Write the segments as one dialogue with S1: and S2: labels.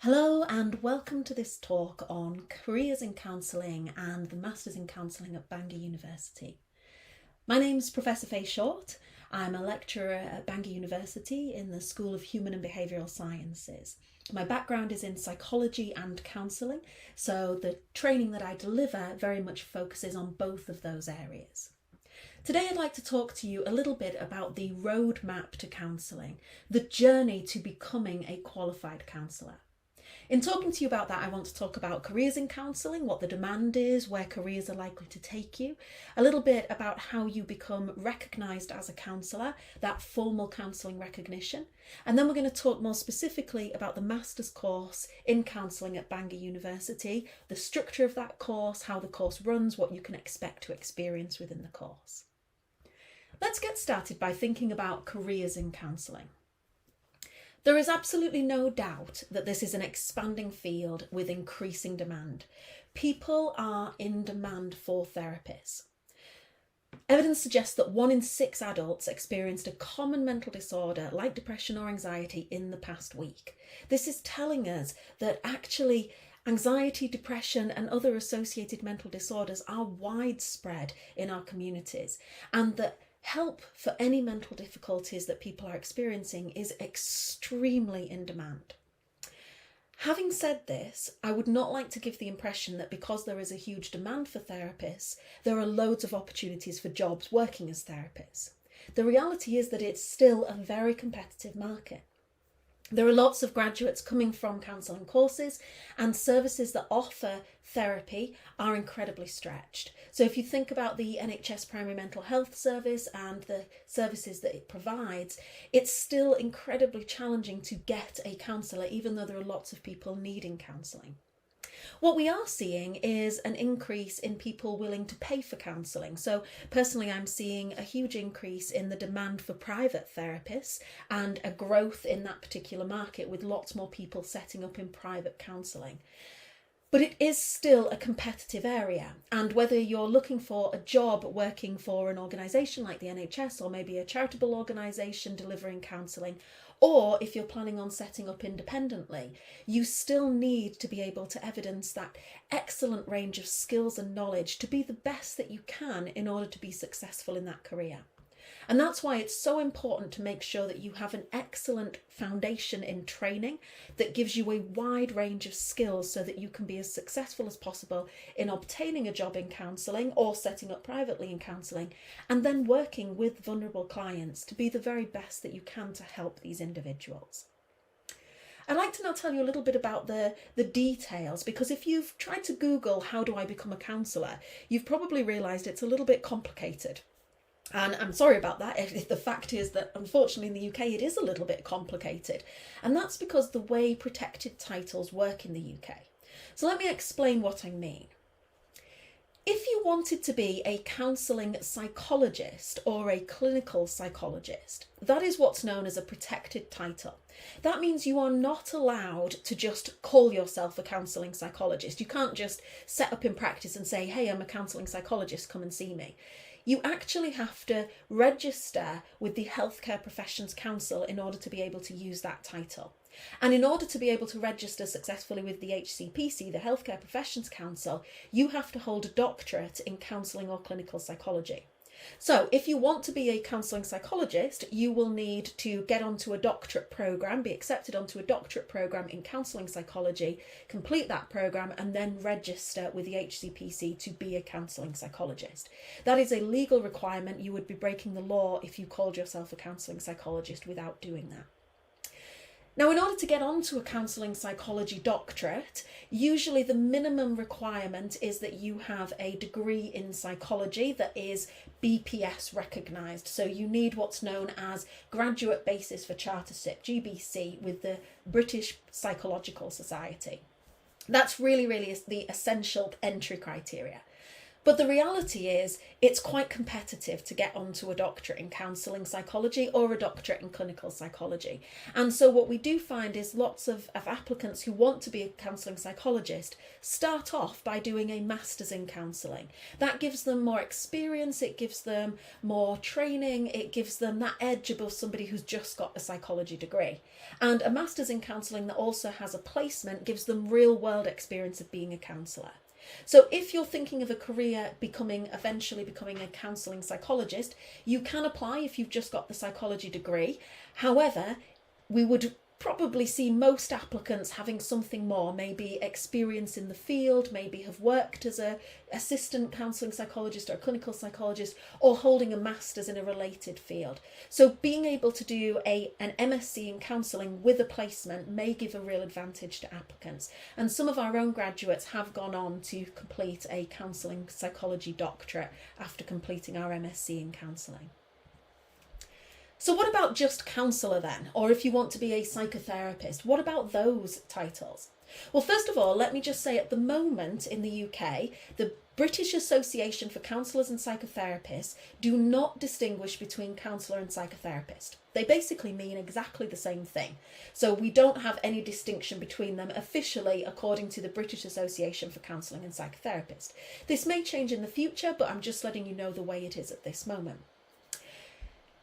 S1: Hello and welcome to this talk on careers in counselling and the Masters in Counselling at Bangor University. My name's Professor Faye Short. I'm a lecturer at Bangor University in the School of Human and Behavioural Sciences. My background is in psychology and counselling, so the training that I deliver very much focuses on both of those areas. Today I'd like to talk to you a little bit about the roadmap to counselling, the journey to becoming a qualified counsellor. In talking to you about that, I want to talk about careers in counselling, what the demand is, where careers are likely to take you, a little bit about how you become recognised as a counsellor, that formal counselling recognition, and then we're going to talk more specifically about the master's course in counselling at Bangor University, the structure of that course, how the course runs, what you can expect to experience within the course. Let's get started by thinking about careers in counselling. There is absolutely no doubt that this is an expanding field with increasing demand. People are in demand for therapists. Evidence suggests that 1 in 6 adults experienced a common mental disorder like depression or anxiety in the past week. This is telling us that actually anxiety, depression and other associated mental disorders are widespread in our communities, and that help for any mental difficulties that people are experiencing is extremely in demand. Having said this, I would not like to give the impression that because there is a huge demand for therapists, there are loads of opportunities for jobs working as therapists. The reality is that it's still a very competitive market. There are lots of graduates coming from counselling courses, and services that offer therapy are incredibly stretched. So if you think about the NHS Primary Mental Health Service and the services that it provides, it's still incredibly challenging to get a counsellor, even though there are lots of people needing counselling. What we are seeing is an increase in people willing to pay for counselling. So personally, I'm seeing a huge increase in the demand for private therapists and a growth in that particular market with lots more people setting up in private counselling. But it is still a competitive area, and whether you're looking for a job working for an organisation like the NHS or maybe a charitable organisation delivering counselling, or if you're planning on setting up independently, you still need to be able to evidence that excellent range of skills and knowledge to be the best that you can in order to be successful in that career. And that's why it's so important to make sure that you have an excellent foundation in training that gives you a wide range of skills so that you can be as successful as possible in obtaining a job in counselling or setting up privately in counselling, and then working with vulnerable clients to be the very best that you can to help these individuals. I'd like to now tell you a little bit about the details, because if you've tried to Google how do I become a counsellor, you've probably realised it's a little bit complicated. And I'm sorry about that. The fact is that unfortunately in the UK it is a little bit complicated, and that's because the way protected titles work in the UK. So let me explain what I mean. If you wanted to be a counselling psychologist or a clinical psychologist, that is what's known as a protected title. That means you are not allowed to just call yourself a counselling psychologist. You can't just set up in practice and say, hey, I'm a counselling psychologist, come and see me. You actually have to register with the Healthcare Professions Council in order to be able to use that title. And in order to be able to register successfully with the HCPC, the Healthcare Professions Council, you have to hold a doctorate in counselling or clinical psychology. So if you want to be a counselling psychologist, you will need to get onto a doctorate programme, be accepted onto a doctorate programme in counselling psychology, complete that programme and then register with the HCPC to be a counselling psychologist. That is a legal requirement. You would be breaking the law if you called yourself a counselling psychologist without doing that. Now, in order to get onto a counselling psychology doctorate, usually the minimum requirement is that you have a degree in psychology that is BPS recognised. So you need what's known as Graduate Basis for Chartership, GBC, with the British Psychological Society. That's really the essential entry criteria. But the reality is it's quite competitive to get onto a doctorate in counselling psychology or a doctorate in clinical psychology. And so what we do find is lots of applicants who want to be a counselling psychologist start off by doing a master's in counselling. That gives them more experience, it gives them more training, it gives them that edge above somebody who's just got a psychology degree. And a master's in counselling that also has a placement gives them real world experience of being a counsellor. So if you're thinking of a career eventually becoming a counselling psychologist, you can apply if you've just got the psychology degree. However, we would probably see most applicants having something more, maybe experience in the field, maybe have worked as an assistant counselling psychologist or a clinical psychologist, or holding a master's in a related field. So being able to do an MSc in counselling with a placement may give a real advantage to applicants. And some of our own graduates have gone on to complete a counselling psychology doctorate after completing our MSc in counselling. So what about just counsellor then? Or if you want to be a psychotherapist, what about those titles? Well, first of all, let me just say at the moment in the UK, the British Association for Counsellors and Psychotherapists do not distinguish between counsellor and psychotherapist. They basically mean exactly the same thing. So we don't have any distinction between them officially according to the British Association for Counselling and Psychotherapists. This may change in the future, but I'm just letting you know the way it is at this moment.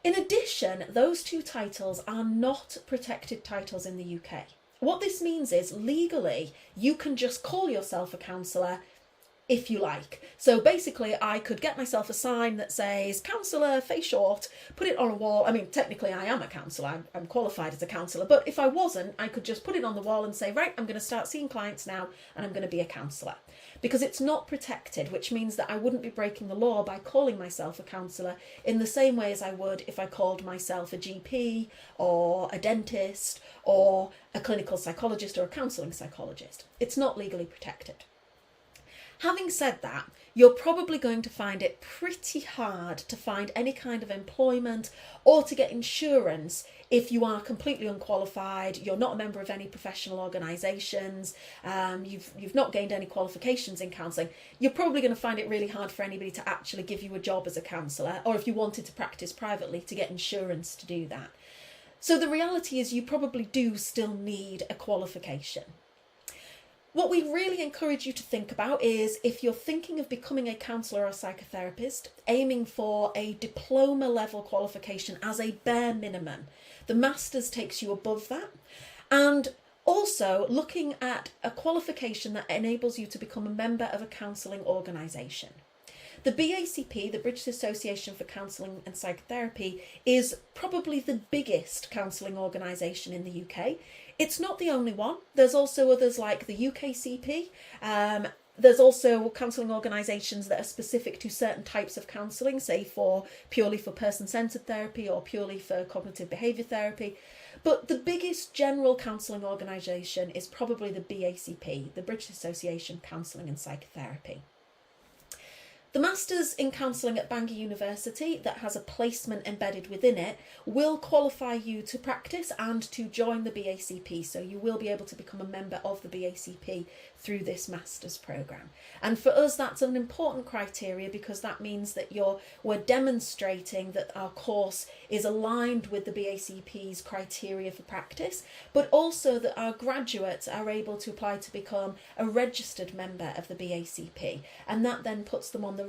S1: In addition, those two titles are not protected titles in the UK. What this means is legally, you can just call yourself a counsellor if you like. So basically, I could get myself a sign that says counsellor, face short, put it on a wall. I mean, technically I am a counsellor, I'm qualified as a counsellor, but if I wasn't, I could just put it on the wall and say, right, I'm going to start seeing clients now and I'm going to be a counsellor. Because it's not protected, which means that I wouldn't be breaking the law by calling myself a counsellor in the same way as I would if I called myself a GP or a dentist or a clinical psychologist or a counselling psychologist. It's not legally protected. Having said that, you're probably going to find it pretty hard to find any kind of employment or to get insurance if you are completely unqualified, you're not a member of any professional organisations, you've not gained any qualifications in counselling. You're probably going to find it really hard for anybody to actually give you a job as a counsellor, or if you wanted to practice privately, to get insurance to do that. So the reality is you probably do still need a qualification. What we really encourage you to think about is if you're thinking of becoming a counsellor or psychotherapist, aiming for a diploma level qualification as a bare minimum. The master's takes you above that. And also looking at a qualification that enables you to become a member of a counselling organisation. The BACP, the British Association for Counselling and Psychotherapy, is probably the biggest counselling organisation in the UK. It's not the only one. There's also others like the UKCP. There's also counselling organisations that are specific to certain types of counselling, say purely for person-centred therapy or purely for cognitive behaviour therapy. But the biggest general counselling organisation is probably the BACP, the British Association for Counselling and Psychotherapy. The Masters in Counselling at Bangor University, that has a placement embedded within it, will qualify you to practice and to join the BACP. So you will be able to become a member of the BACP through this Masters programme. And for us, that's an important criteria because that means that we're demonstrating that our course is aligned with the BACP's criteria for practice, but also that our graduates are able to apply to become a registered member of the BACP. And that then puts them on the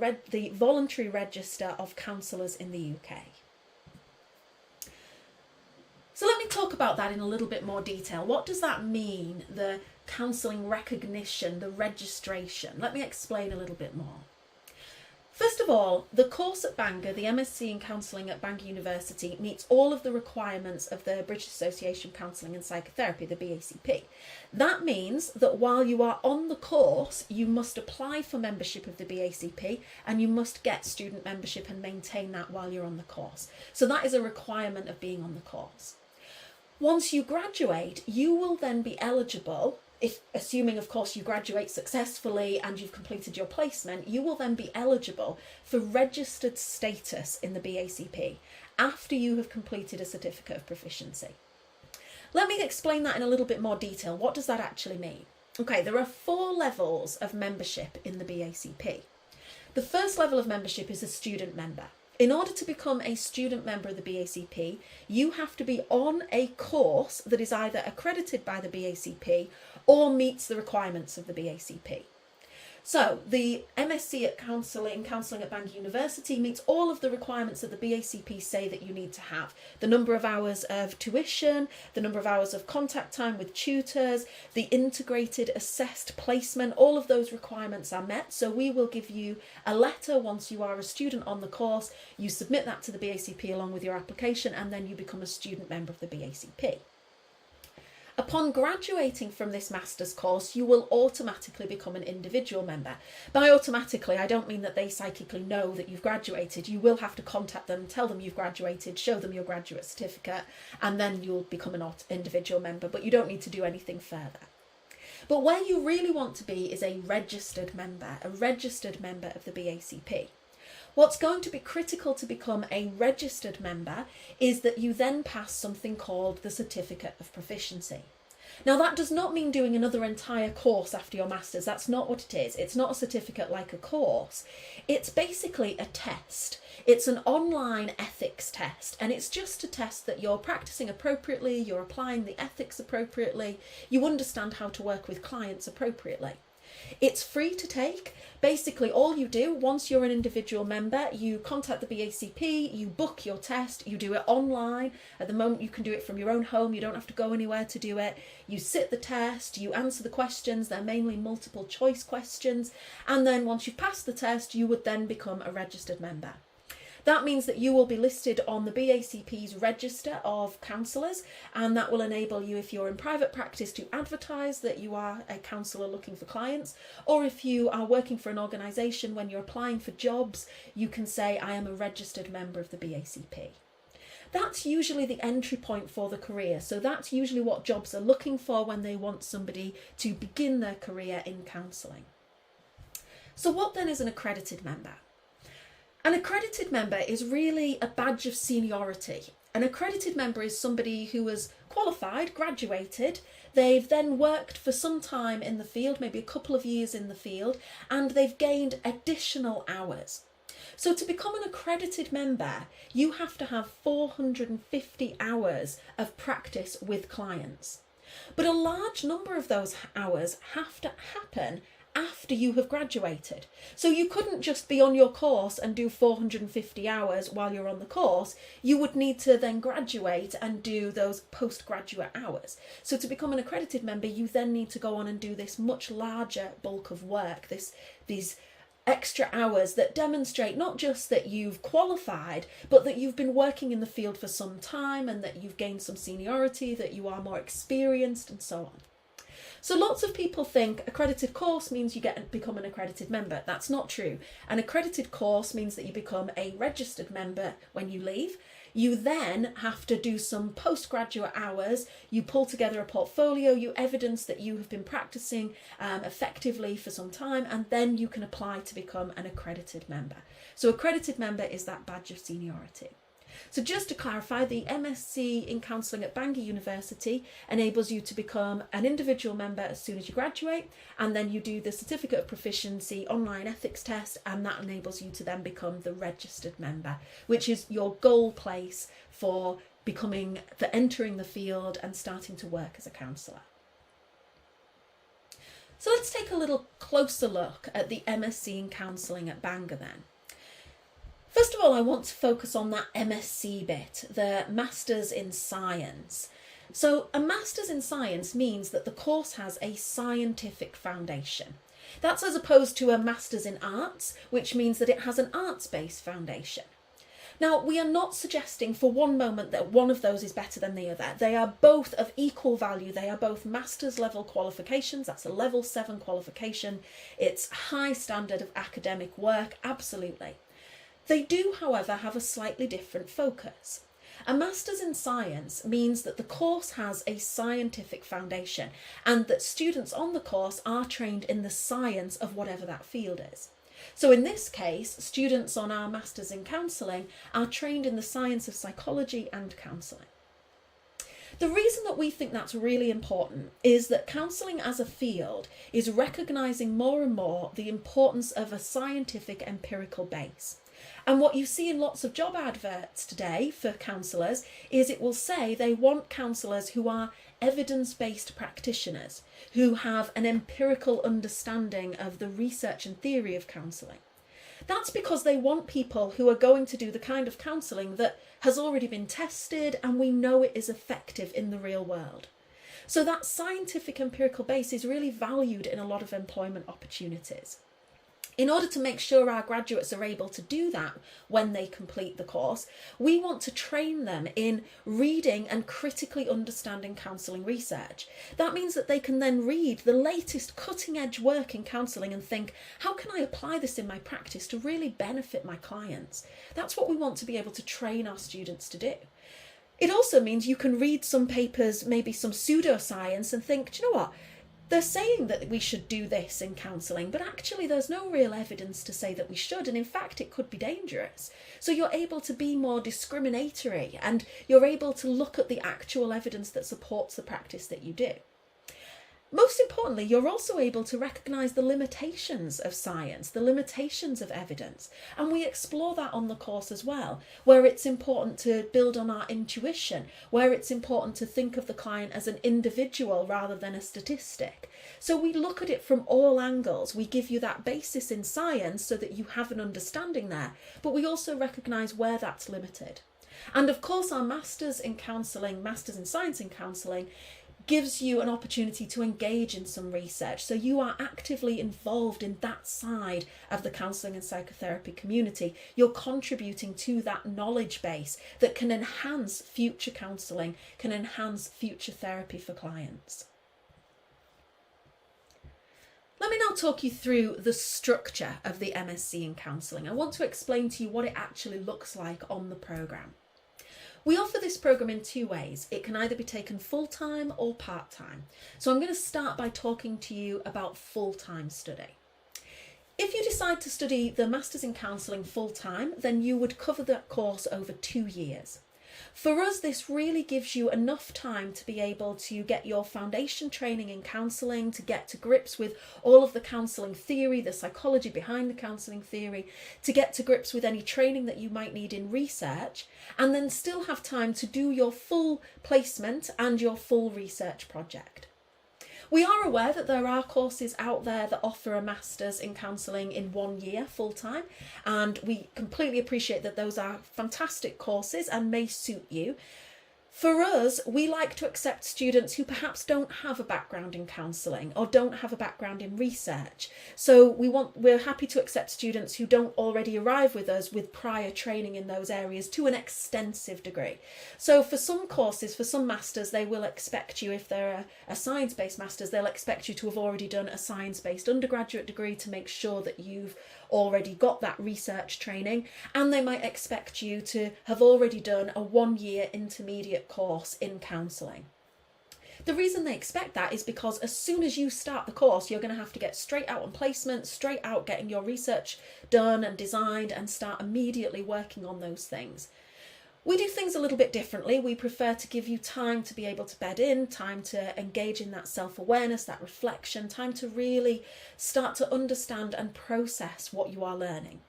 S1: voluntary register of counsellors in the UK. So let me talk about that in a little bit more detail. What does that mean, the counselling recognition, the registration? Let me explain a little bit more. First of all, the course at Bangor, the MSc in Counselling at Bangor University, meets all of the requirements of the British Association of Counselling and Psychotherapy, the BACP. That means that while you are on the course, you must apply for membership of the BACP and you must get student membership and maintain that while you're on the course. So that is a requirement of being on the course. Once you graduate, you will then be eligible, assuming of course you graduate successfully and you've completed your placement, you will then be eligible for registered status in the BACP after you have completed a certificate of proficiency. Let me explain that in a little bit more detail. What does that actually mean? Okay, there are 4 levels of membership in the BACP. The first level of membership is a student member. In order to become a student member of the BACP, you have to be on a course that is either accredited by the BACP or meets the requirements of the BACP. So the MSc at Counselling at Bangor University meets all of the requirements that the BACP say that you need to have. The number of hours of tuition, the number of hours of contact time with tutors, the integrated assessed placement, all of those requirements are met. So we will give you a letter once you are a student on the course, you submit that to the BACP along with your application, and then you become a student member of the BACP. Upon graduating from this master's course, you will automatically become an individual member. By automatically, I don't mean that they psychically know that you've graduated. You will have to contact them, tell them you've graduated, show them your graduate certificate, and then you'll become an individual member, but you don't need to do anything further. But where you really want to be is a registered member of the BACP. What's going to be critical to become a registered member is that you then pass something called the Certificate of Proficiency. Now that does not mean doing another entire course after your master's. That's not what it is. It's not a certificate like a course. It's basically a test. It's an online ethics test, and it's just to test that you're practicing appropriately, you're applying the ethics appropriately, you understand how to work with clients appropriately. It's free to take. Basically, all you do, once you're an individual member, you contact the BACP, you book your test, you do it online. At the moment, you can do it from your own home. You don't have to go anywhere to do it. You sit the test, you answer the questions. They're mainly multiple choice questions. And then once you've passed the test, you would then become a registered member. That means that you will be listed on the BACP's register of counsellors, and that will enable you, if you're in private practice, to advertise that you are a counsellor looking for clients, or if you are working for an organisation, when you're applying for jobs, you can say, I am a registered member of the BACP. That's usually the entry point for the career. So that's usually what jobs are looking for when they want somebody to begin their career in counselling. So what then is an accredited member? An accredited member is really a badge of seniority. An accredited member is somebody who has qualified, graduated, they've then worked for some time in the field, maybe a couple of years in the field, and they've gained additional hours. So to become an accredited member, you have to have 450 hours of practice with clients. But a large number of those hours have to happen after you have graduated. So you couldn't just be on your course and do 450 hours while you're on the course. You would need to then graduate and do those postgraduate hours. So to become an accredited member, you then need to go on and do this much larger bulk of work, these extra hours that demonstrate not just that you've qualified, but that you've been working in the field for some time and that you've gained some seniority, that you are more experienced, and so on. So lots of people think accredited course means you become an accredited member. That's not true. An accredited course means that you become a registered member when you leave. You then have to do some postgraduate hours. You pull together a portfolio, you evidence that you have been practicing effectively for some time, and then you can apply to become an accredited member. So accredited member is that badge of seniority. So just to clarify, the MSc in Counselling at Bangor University enables you to become an individual member as soon as you graduate, and then you do the Certificate of Proficiency online ethics test, and that enables you to then become the registered member, which is your goal place for entering the field and starting to work as a counsellor. So let's take a little closer look at the MSc in Counselling at Bangor then. First of all, I want to focus on that MSc bit, the Masters in Science. So a Masters in Science means that the course has a scientific foundation. That's as opposed to a Masters in Arts, which means that it has an arts-based foundation. Now, we are not suggesting for one moment that one of those is better than the other. They are both of equal value. They are both master's level qualifications. That's a level 7 qualification. It's high standard of academic work, absolutely. They do, however, have a slightly different focus. A Masters in Science means that the course has a scientific foundation and that students on the course are trained in the science of whatever that field is. So in this case, students on our Masters in Counselling are trained in the science of psychology and counselling. The reason that we think that's really important is that counselling as a field is recognising more and more the importance of a scientific empirical base. And what you see in lots of job adverts today for counsellors is it will say they want counsellors who are evidence-based practitioners, who have an empirical understanding of the research and theory of counselling. That's because they want people who are going to do the kind of counselling that has already been tested and we know it is effective in the real world. So that scientific empirical base is really valued in a lot of employment opportunities. In order to make sure our graduates are able to do that when they complete the course, we want to train them in reading and critically understanding counselling research. That means that they can then read the latest cutting edge work in counselling and think, how can I apply this in my practice to really benefit my clients? That's what we want to be able to train our students to do. It also means you can read some papers, maybe some pseudoscience, and think, do you know what? They're saying that we should do this in counselling, but actually there's no real evidence to say that we should, and in fact it could be dangerous. So you're able to be more discriminatory and you're able to look at the actual evidence that supports the practice that you do. Most importantly, you're also able to recognise the limitations of science, the limitations of evidence, and we explore that on the course as well, where it's important to build on our intuition, where it's important to think of the client as an individual rather than a statistic. So we look at it from all angles. We give you that basis in science so that you have an understanding there, but we also recognise where that's limited. And of course our Masters in Counselling, Masters in Science in Counselling, gives you an opportunity to engage in some research. So you are actively involved in that side of the counselling and psychotherapy community. You're contributing to that knowledge base that can enhance future counselling, can enhance future therapy for clients. Let me now talk you through the structure of the MSc in Counselling. I want to explain to you what it actually looks like on the programme. We offer this programme in two ways. It can either be taken full-time or part-time. So I'm going to start by talking to you about full-time study. If you decide to study the Masters in Counselling full-time, then you would cover that course over 2 years. For us, this really gives you enough time to be able to get your foundation training in counselling, to get to grips with all of the counselling theory, the psychology behind the counselling theory, to get to grips with any training that you might need in research, and then still have time to do your full placement and your full research project. We are aware that there are courses out there that offer a Masters in Counselling in 1 year full-time, and we completely appreciate that those are fantastic courses and may suit you. For us, we like to accept students who perhaps don't have a background in counselling or don't have a background in research. So we're happy to accept students who don't already arrive with us with prior training in those areas to an extensive degree. So for some courses, for some masters, they will expect you, if they're a science-based masters, they'll expect you to have already done a science-based undergraduate degree to make sure that you've already got that research training, and they might expect you to have already done a 1 year intermediate course in counselling. The reason they expect that is because as soon as you start the course, you're going to have to get straight out on placement, straight out getting your research done and designed, and start immediately working on those things. We do things a little bit differently. We prefer to give you time to be able to bed in, time to engage in that self-awareness, that reflection, time to really start to understand and process what you are learning.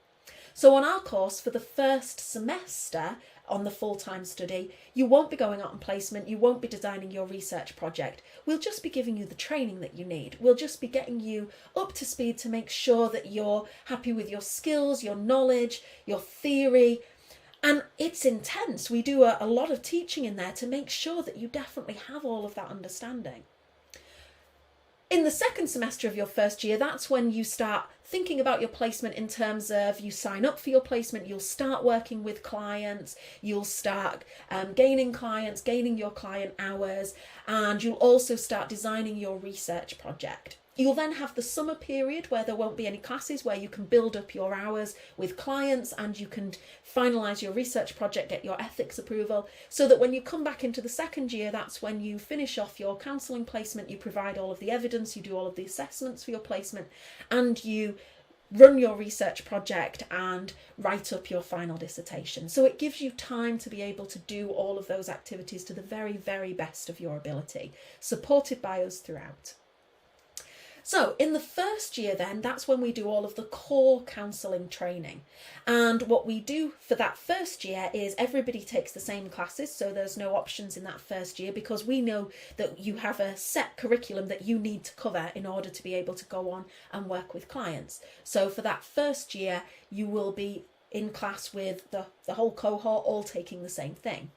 S1: So on our course, for the first semester on the full-time study, you won't be going out on placement, you won't be designing your research project. We'll just be giving you the training that you need. We'll just be getting you up to speed to make sure that you're happy with your skills, your knowledge, your theory. And it's intense. We do a lot of teaching in there to make sure that you definitely have all of that understanding. In the second semester of your first year, that's when you start thinking about your placement in terms of you sign up for your placement, you'll start working with clients, you'll start gaining clients, gaining your client hours, and you'll also start designing your research project. You'll then have the summer period where there won't be any classes, where you can build up your hours with clients and you can finalise your research project, get your ethics approval, so that when you come back into the second year, that's when you finish off your counselling placement, you provide all of the evidence, you do all of the assessments for your placement, and you run your research project and write up your final dissertation. So it gives you time to be able to do all of those activities to the very, very best of your ability, supported by us throughout. So in the first year then, that's when we do all of the core counselling training. And what we do for that first year is everybody takes the same classes, so there's no options in that first year, because we know that you have a set curriculum that you need to cover in order to be able to go on and work with clients. So for that first year, you will be in class with the whole cohort all taking the same thing.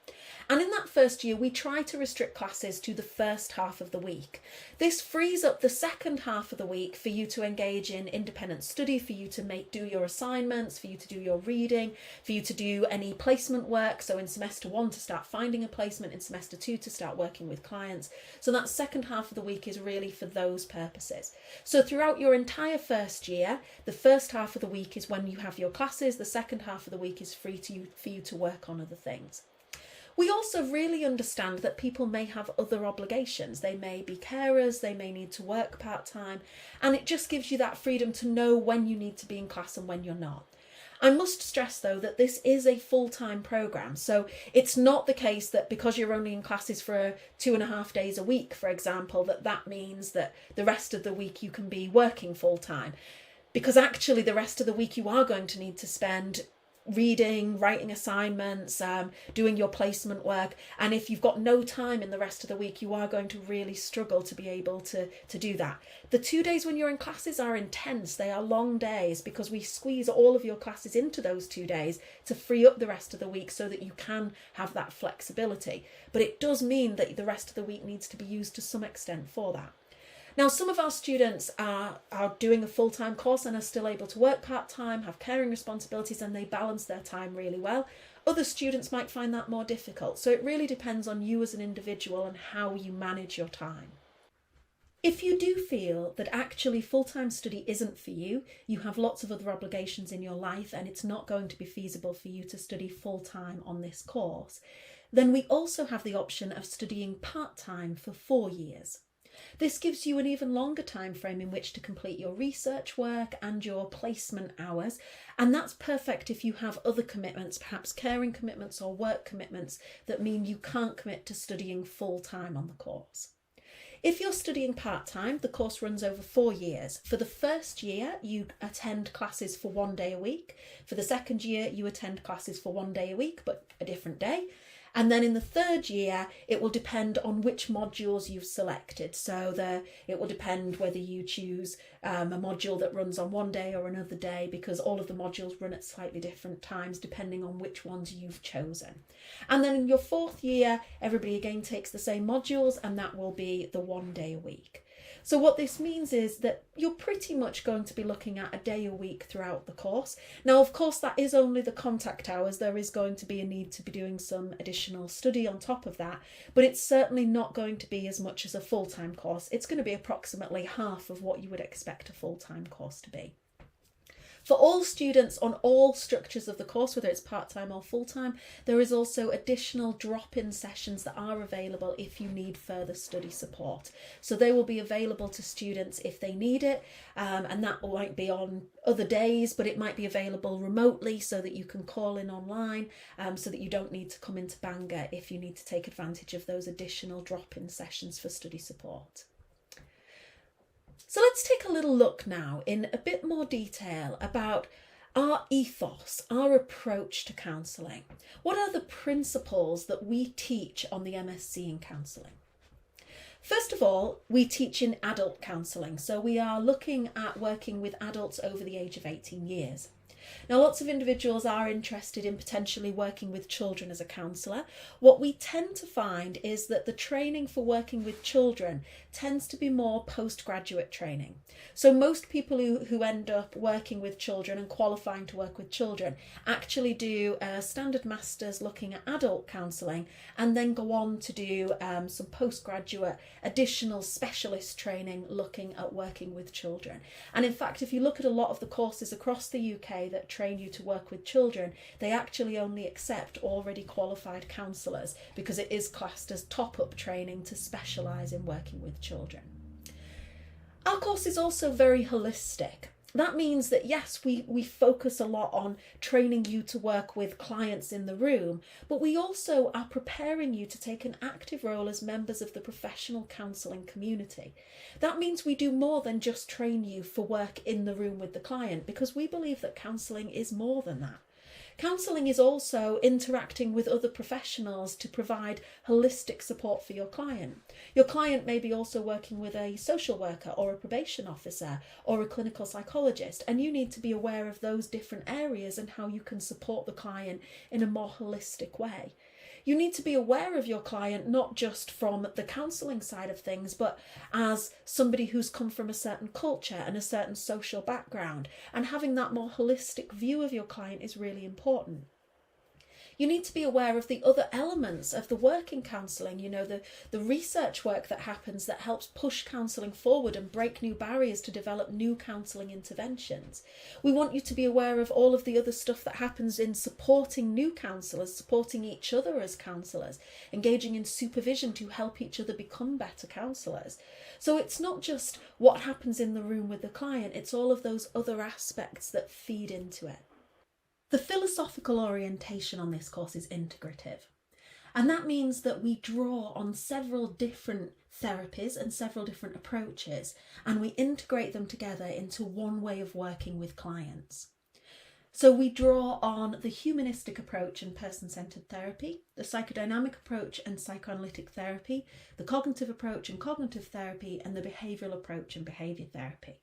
S1: And in that first year, we try to restrict classes to the first half of the week. This frees up the second half of the week for you to engage in independent study, for you to do your assignments, for you to do your reading, for you to do any placement work. So in semester 1 to start finding a placement, in semester 2 to start working with clients. So that second half of the week is really for those purposes. So throughout your entire first year, the first half of the week is when you have your classes, the second half of the week is free for you to work on other things. We also really understand that people may have other obligations. They may be carers, they may need to work part-time, and it just gives you that freedom to know when you need to be in class and when you're not. I must stress though that this is a full-time programme, so it's not the case that because you're only in classes for 2.5 days a week, for example, that means that the rest of the week you can be working full-time. Because actually the rest of the week you are going to need to spend reading, writing assignments, doing your placement work, and if you've got no time in the rest of the week, you are going to really struggle to be able to do that. The 2 days when you're in classes are intense. They are long days because we squeeze all of your classes into those 2 days to free up the rest of the week so that you can have that flexibility. But it does mean that the rest of the week needs to be used to some extent for that. Now, some of our students are doing a full-time course and are still able to work part-time, have caring responsibilities, and they balance their time really well. Other students might find that more difficult. So it really depends on you as an individual and how you manage your time. If you do feel that actually full-time study isn't for you, you have lots of other obligations in your life and it's not going to be feasible for you to study full-time on this course, then we also have the option of studying part-time for 4 years. This gives you an even longer time frame in which to complete your research work and your placement hours, and that's perfect if you have other commitments, perhaps caring commitments or work commitments that mean you can't commit to studying full-time on the course. If you're studying part-time, the course runs over 4 years. For the first year, you attend classes for 1 day a week. For the second year, you attend classes for 1 day a week, but a different day. And then in the third year, it will depend on which modules you've selected. So it will depend whether you choose a module that runs on 1 day or another day, because all of the modules run at slightly different times depending on which ones you've chosen. And then in your fourth year, everybody again takes the same modules, and that will be the 1 day a week. So what this means is that you're pretty much going to be looking at a day a week throughout the course. Now, of course, that is only the contact hours. There is going to be a need to be doing some additional study on top of that, but it's certainly not going to be as much as a full-time course. It's going to be approximately half of what you would expect a full-time course to be. For all students on all structures of the course, whether it's part-time or full-time, there is also additional drop-in sessions that are available if you need further study support. So they will be available to students if they need it, and that might be on other days, but it might be available remotely so that you can call in online, so that you don't need to come into Bangor if you need to take advantage of those additional drop-in sessions for study support. So let's take a little look now in a bit more detail about our ethos, our approach to counselling. What are the principles that we teach on the MSc in counselling? First of all, we teach in adult counselling. So we are looking at working with adults over the age of 18 years. Now, lots of individuals are interested in potentially working with children as a counsellor. What we tend to find is that the training for working with children tends to be more postgraduate training. So most people who end up working with children and qualifying to work with children actually do a standard master's looking at adult counselling and then go on to do some postgraduate additional specialist training looking at working with children. And in fact, if you look at a lot of the courses across the UK that train you to work with children, they actually only accept already qualified counsellors because it is classed as top-up training to specialise in working with children. Our course is also very holistic. That means that yes, we focus a lot on training you to work with clients in the room, but we also are preparing you to take an active role as members of the professional counselling community. That means we do more than just train you for work in the room with the client, because we believe that counselling is more than that. Counselling is also interacting with other professionals to provide holistic support for your client. Your client may be also working with a social worker or a probation officer or a clinical psychologist, and you need to be aware of those different areas and how you can support the client in a more holistic way. You need to be aware of your client, not just from the counselling side of things, but as somebody who's come from a certain culture and a certain social background. And having that more holistic view of your client is really important. You need to be aware of the other elements of the work in counselling, the research work that happens that helps push counselling forward and break new barriers to develop new counselling interventions. We want you to be aware of all of the other stuff that happens in supporting new counsellors, supporting each other as counsellors, engaging in supervision to help each other become better counsellors. So it's not just what happens in the room with the client, it's all of those other aspects that feed into it. The philosophical orientation on this course is integrative, and that means that we draw on several different therapies and several different approaches, and we integrate them together into one way of working with clients. So we draw on the humanistic approach and person-centered therapy, the psychodynamic approach and psychoanalytic therapy, the cognitive approach and cognitive therapy, and the behavioural approach and behaviour therapy.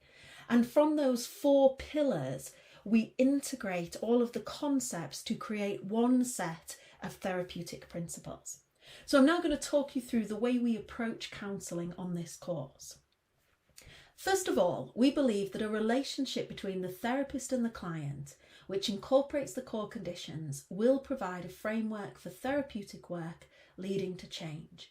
S1: And from those 4 pillars, we integrate all of the concepts to create one set of therapeutic principles. So I'm now going to talk you through the way we approach counselling on this course. First of all, we believe that a relationship between the therapist and the client, which incorporates the core conditions, will provide a framework for therapeutic work leading to change.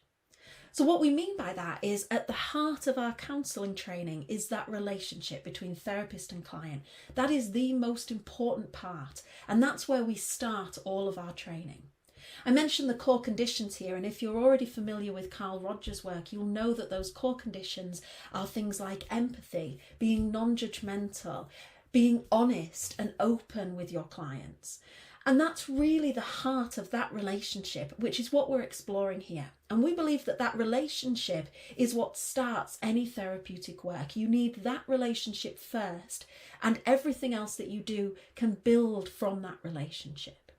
S1: So what we mean by that is, at the heart of our counselling training is that relationship between therapist and client. That is the most important part, and that's where we start all of our training. I mentioned the core conditions here, and if you're already familiar with Carl Rogers' work, you'll know that those core conditions are things like empathy, being non-judgmental, being honest and open with your clients. And that's really the heart of that relationship, which is what we're exploring here. And we believe that that relationship is what starts any therapeutic work. You need that relationship first, and everything else that you do can build from that relationship.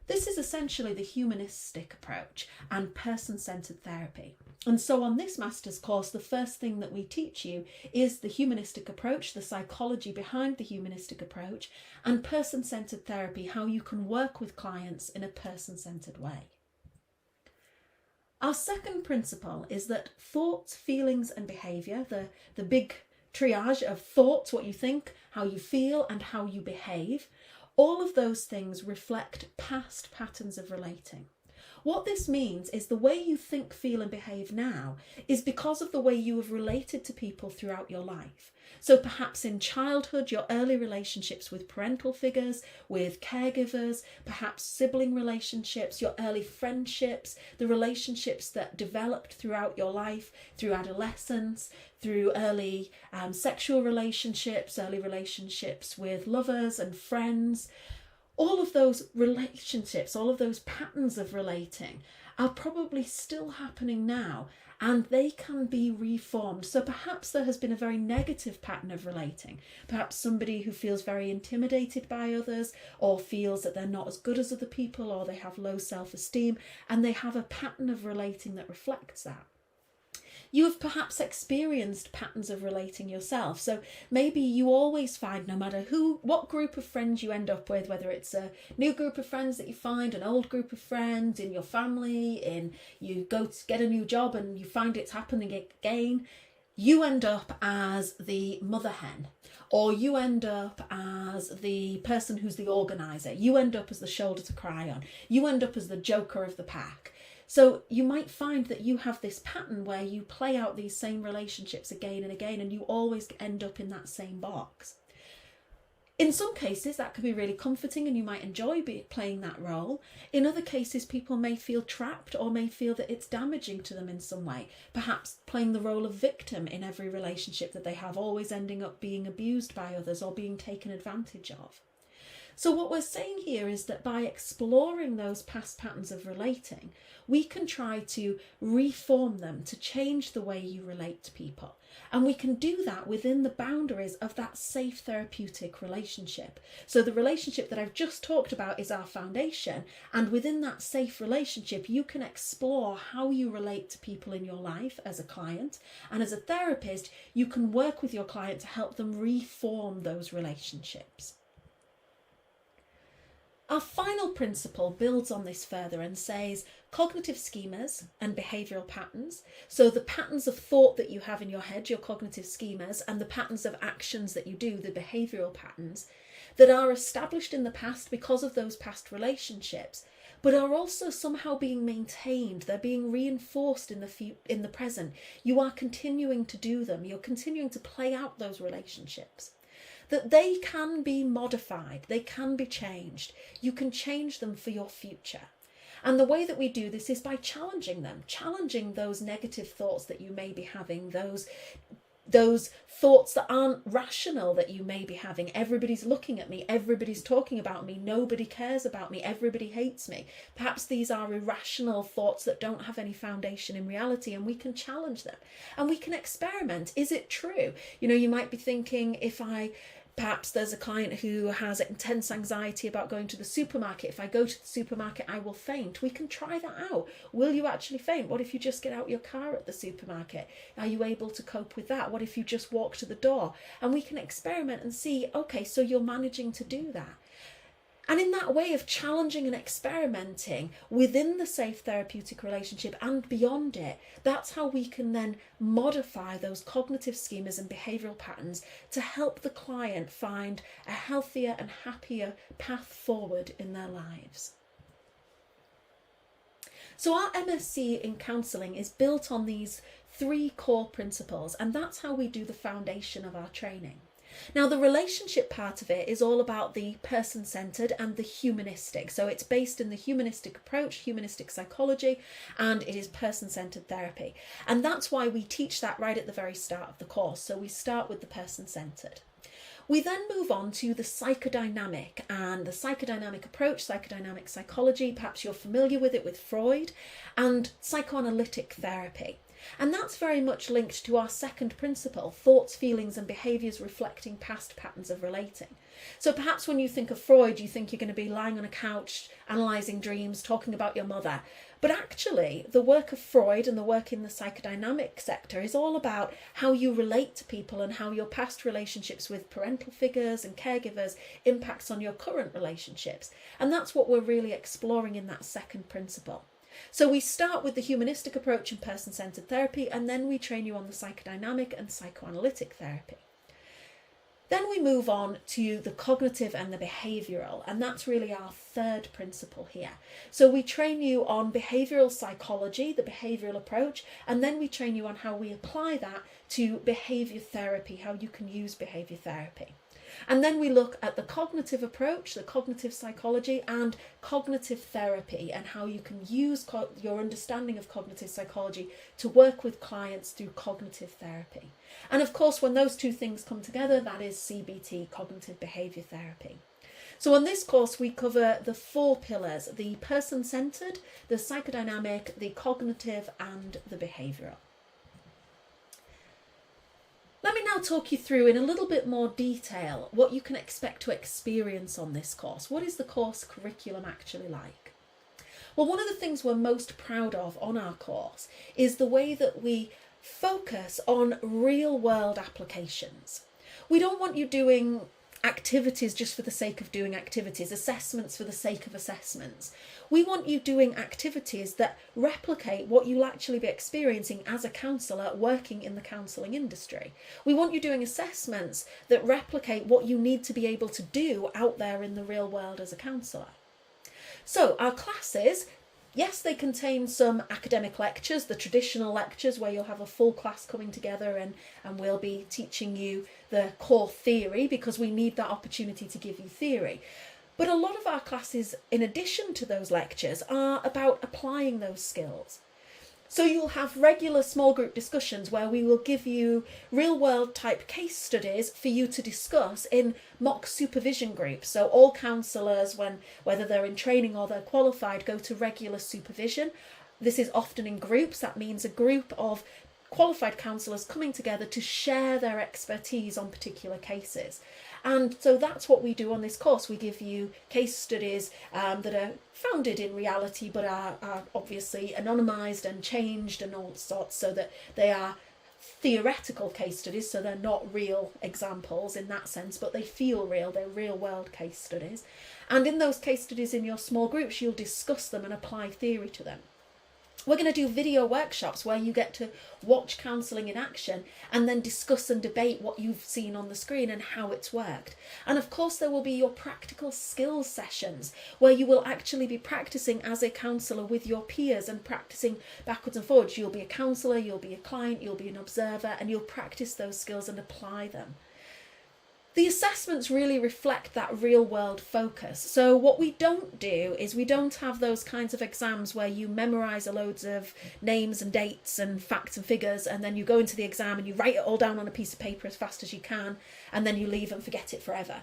S1: This is essentially the humanistic approach and person-centered therapy. And so on this master's course, the first thing that we teach you is the humanistic approach, the psychology behind the humanistic approach, and person-centered therapy, how you can work with clients in a person-centered way. Our second principle is that thoughts, feelings, and behaviour, the big triage of thoughts, what you think, how you feel, and how you behave, all of those things reflect past patterns of relating. What this means is the way you think, feel, and behave now is because of the way you have related to people throughout your life. So perhaps in childhood, your early relationships with parental figures, with caregivers, perhaps sibling relationships, your early friendships, the relationships that developed throughout your life, through adolescence, through early sexual relationships, early relationships with lovers and friends. All of those relationships, all of those patterns of relating are probably still happening now, and they can be reformed. So perhaps there has been a very negative pattern of relating. Perhaps somebody who feels very intimidated by others, or feels that they're not as good as other people, or they have low self-esteem, and they have a pattern of relating that reflects that. You have perhaps experienced patterns of relating yourself. So maybe you always find, no matter what group of friends you end up with, whether it's a new group of friends that you find, an old group of friends, in your family, you go to get a new job and you find it's happening again, you end up as the mother hen, or you end up as the person who's the organizer. You end up as the shoulder to cry on. You end up as the joker of the pack. So you might find that you have this pattern where you play out these same relationships again and again, and you always end up in that same box. In some cases, that can be really comforting and you might enjoy playing that role. In other cases, people may feel trapped or may feel that it's damaging to them in some way. Perhaps playing the role of victim in every relationship that they have, always ending up being abused by others or being taken advantage of. So what we're saying here is that by exploring those past patterns of relating, we can try to reform them, to change the way you relate to people. And we can do that within the boundaries of that safe therapeutic relationship. So the relationship that I've just talked about is our foundation. And within that safe relationship, you can explore how you relate to people in your life as a client. And as a therapist, you can work with your client to help them reform those relationships. Our final principle builds on this further and says cognitive schemas and behavioural patterns. So the patterns of thought that you have in your head, your cognitive schemas, and the patterns of actions that you do, the behavioural patterns, that are established in the past because of those past relationships, but are also somehow being maintained. They're being reinforced in the present. You are continuing to do them. You're continuing to play out those relationships. That they can be modified, they can be changed. You can change them for your future. And the way that we do this is by challenging them, challenging those negative thoughts that you may be having, those thoughts that aren't rational that you may be having. Everybody's looking at me, everybody's talking about me, nobody cares about me, everybody hates me. Perhaps these are irrational thoughts that don't have any foundation in reality, and we can challenge them and we can experiment. Is it true? You might be thinking, perhaps there's a client who has intense anxiety about going to the supermarket. If I go to the supermarket, I will faint. We can try that out. Will you actually faint? What if you just get out your car at the supermarket? Are you able to cope with that? What if you just walk to the door? And we can experiment and see, okay, so you're managing to do that. And in that way of challenging and experimenting within the safe therapeutic relationship and beyond it, that's how we can then modify those cognitive schemas and behavioural patterns to help the client find a healthier and happier path forward in their lives. So our MSc in counselling is built on these 3 core principles, and that's how we do the foundation of our training. Now, the relationship part of it is all about the person-centred and the humanistic. So it's based in the humanistic approach, humanistic psychology, and it is person-centred therapy. And that's why we teach that right at the very start of the course. So we start with the person-centred. We then move on to the psychodynamic and the psychodynamic approach, psychodynamic psychology. Perhaps you're familiar with it with Freud, and psychoanalytic therapy. And that's very much linked to our second principle, thoughts, feelings and behaviours reflecting past patterns of relating. So perhaps when you think of Freud, you think you're going to be lying on a couch, analysing dreams, talking about your mother. But actually, the work of Freud and the work in the psychodynamic sector is all about how you relate to people and how your past relationships with parental figures and caregivers impacts on your current relationships. And that's what we're really exploring in that second principle. So we start with the humanistic approach and person-centred therapy, and then we train you on the psychodynamic and psychoanalytic therapy. Then we move on to the cognitive and the behavioural, and that's really our third principle here. So we train you on behavioural psychology, the behavioural approach, and then we train you on how we apply that to behaviour therapy, how you can use behaviour therapy. And then we look at the cognitive approach, the cognitive psychology and cognitive therapy, and how you can use your understanding of cognitive psychology to work with clients through cognitive therapy. And of course, when those 2 things come together, that is CBT, cognitive behaviour therapy. So on this course, we cover the 4 pillars, the person-centred, the psychodynamic, the cognitive and the behavioural. Let me now talk you through in a little bit more detail what you can expect to experience on this course. What is the course curriculum actually like? Well, one of the things we're most proud of on our course is the way that we focus on real-world applications. We don't want you doing activities just for the sake of doing activities, assessments for the sake of assessments. We want you doing activities that replicate what you'll actually be experiencing as a counsellor working in the counselling industry. We want you doing assessments that replicate what you need to be able to do out there in the real world as a counsellor. So our classes Yes, they contain some academic lectures, the traditional lectures where you'll have a full class coming together and we'll be teaching you the core theory, because we need that opportunity to give you theory. But a lot of our classes, in addition to those lectures, are about applying those skills. So you'll have regular small group discussions where we will give you real world type case studies for you to discuss in mock supervision groups. So all counsellors, whether they're in training or they're qualified, go to regular supervision. This is often in groups. That means a group of qualified counsellors coming together to share their expertise on particular cases. And so that's what we do on this course. We give you case studies that are founded in reality, but are obviously anonymised and changed and all sorts, so that they are theoretical case studies, so they're not real examples in that sense, but they feel real. They're real world case studies. And in those case studies in your small groups, you'll discuss them and apply theory to them. We're going to do video workshops where you get to watch counselling in action and then discuss and debate what you've seen on the screen and how it's worked. And of course there will be your practical skills sessions where you will actually be practicing as a counsellor with your peers and practicing backwards and forwards. You'll be a counsellor, you'll be a client, you'll be an observer, and you'll practice those skills and apply them. The assessments really reflect that real world focus. So what we don't do is we don't have those kinds of exams where you memorise loads of names and dates and facts and figures, and then you go into the exam and you write it all down on a piece of paper as fast as you can, and then you leave and forget it forever.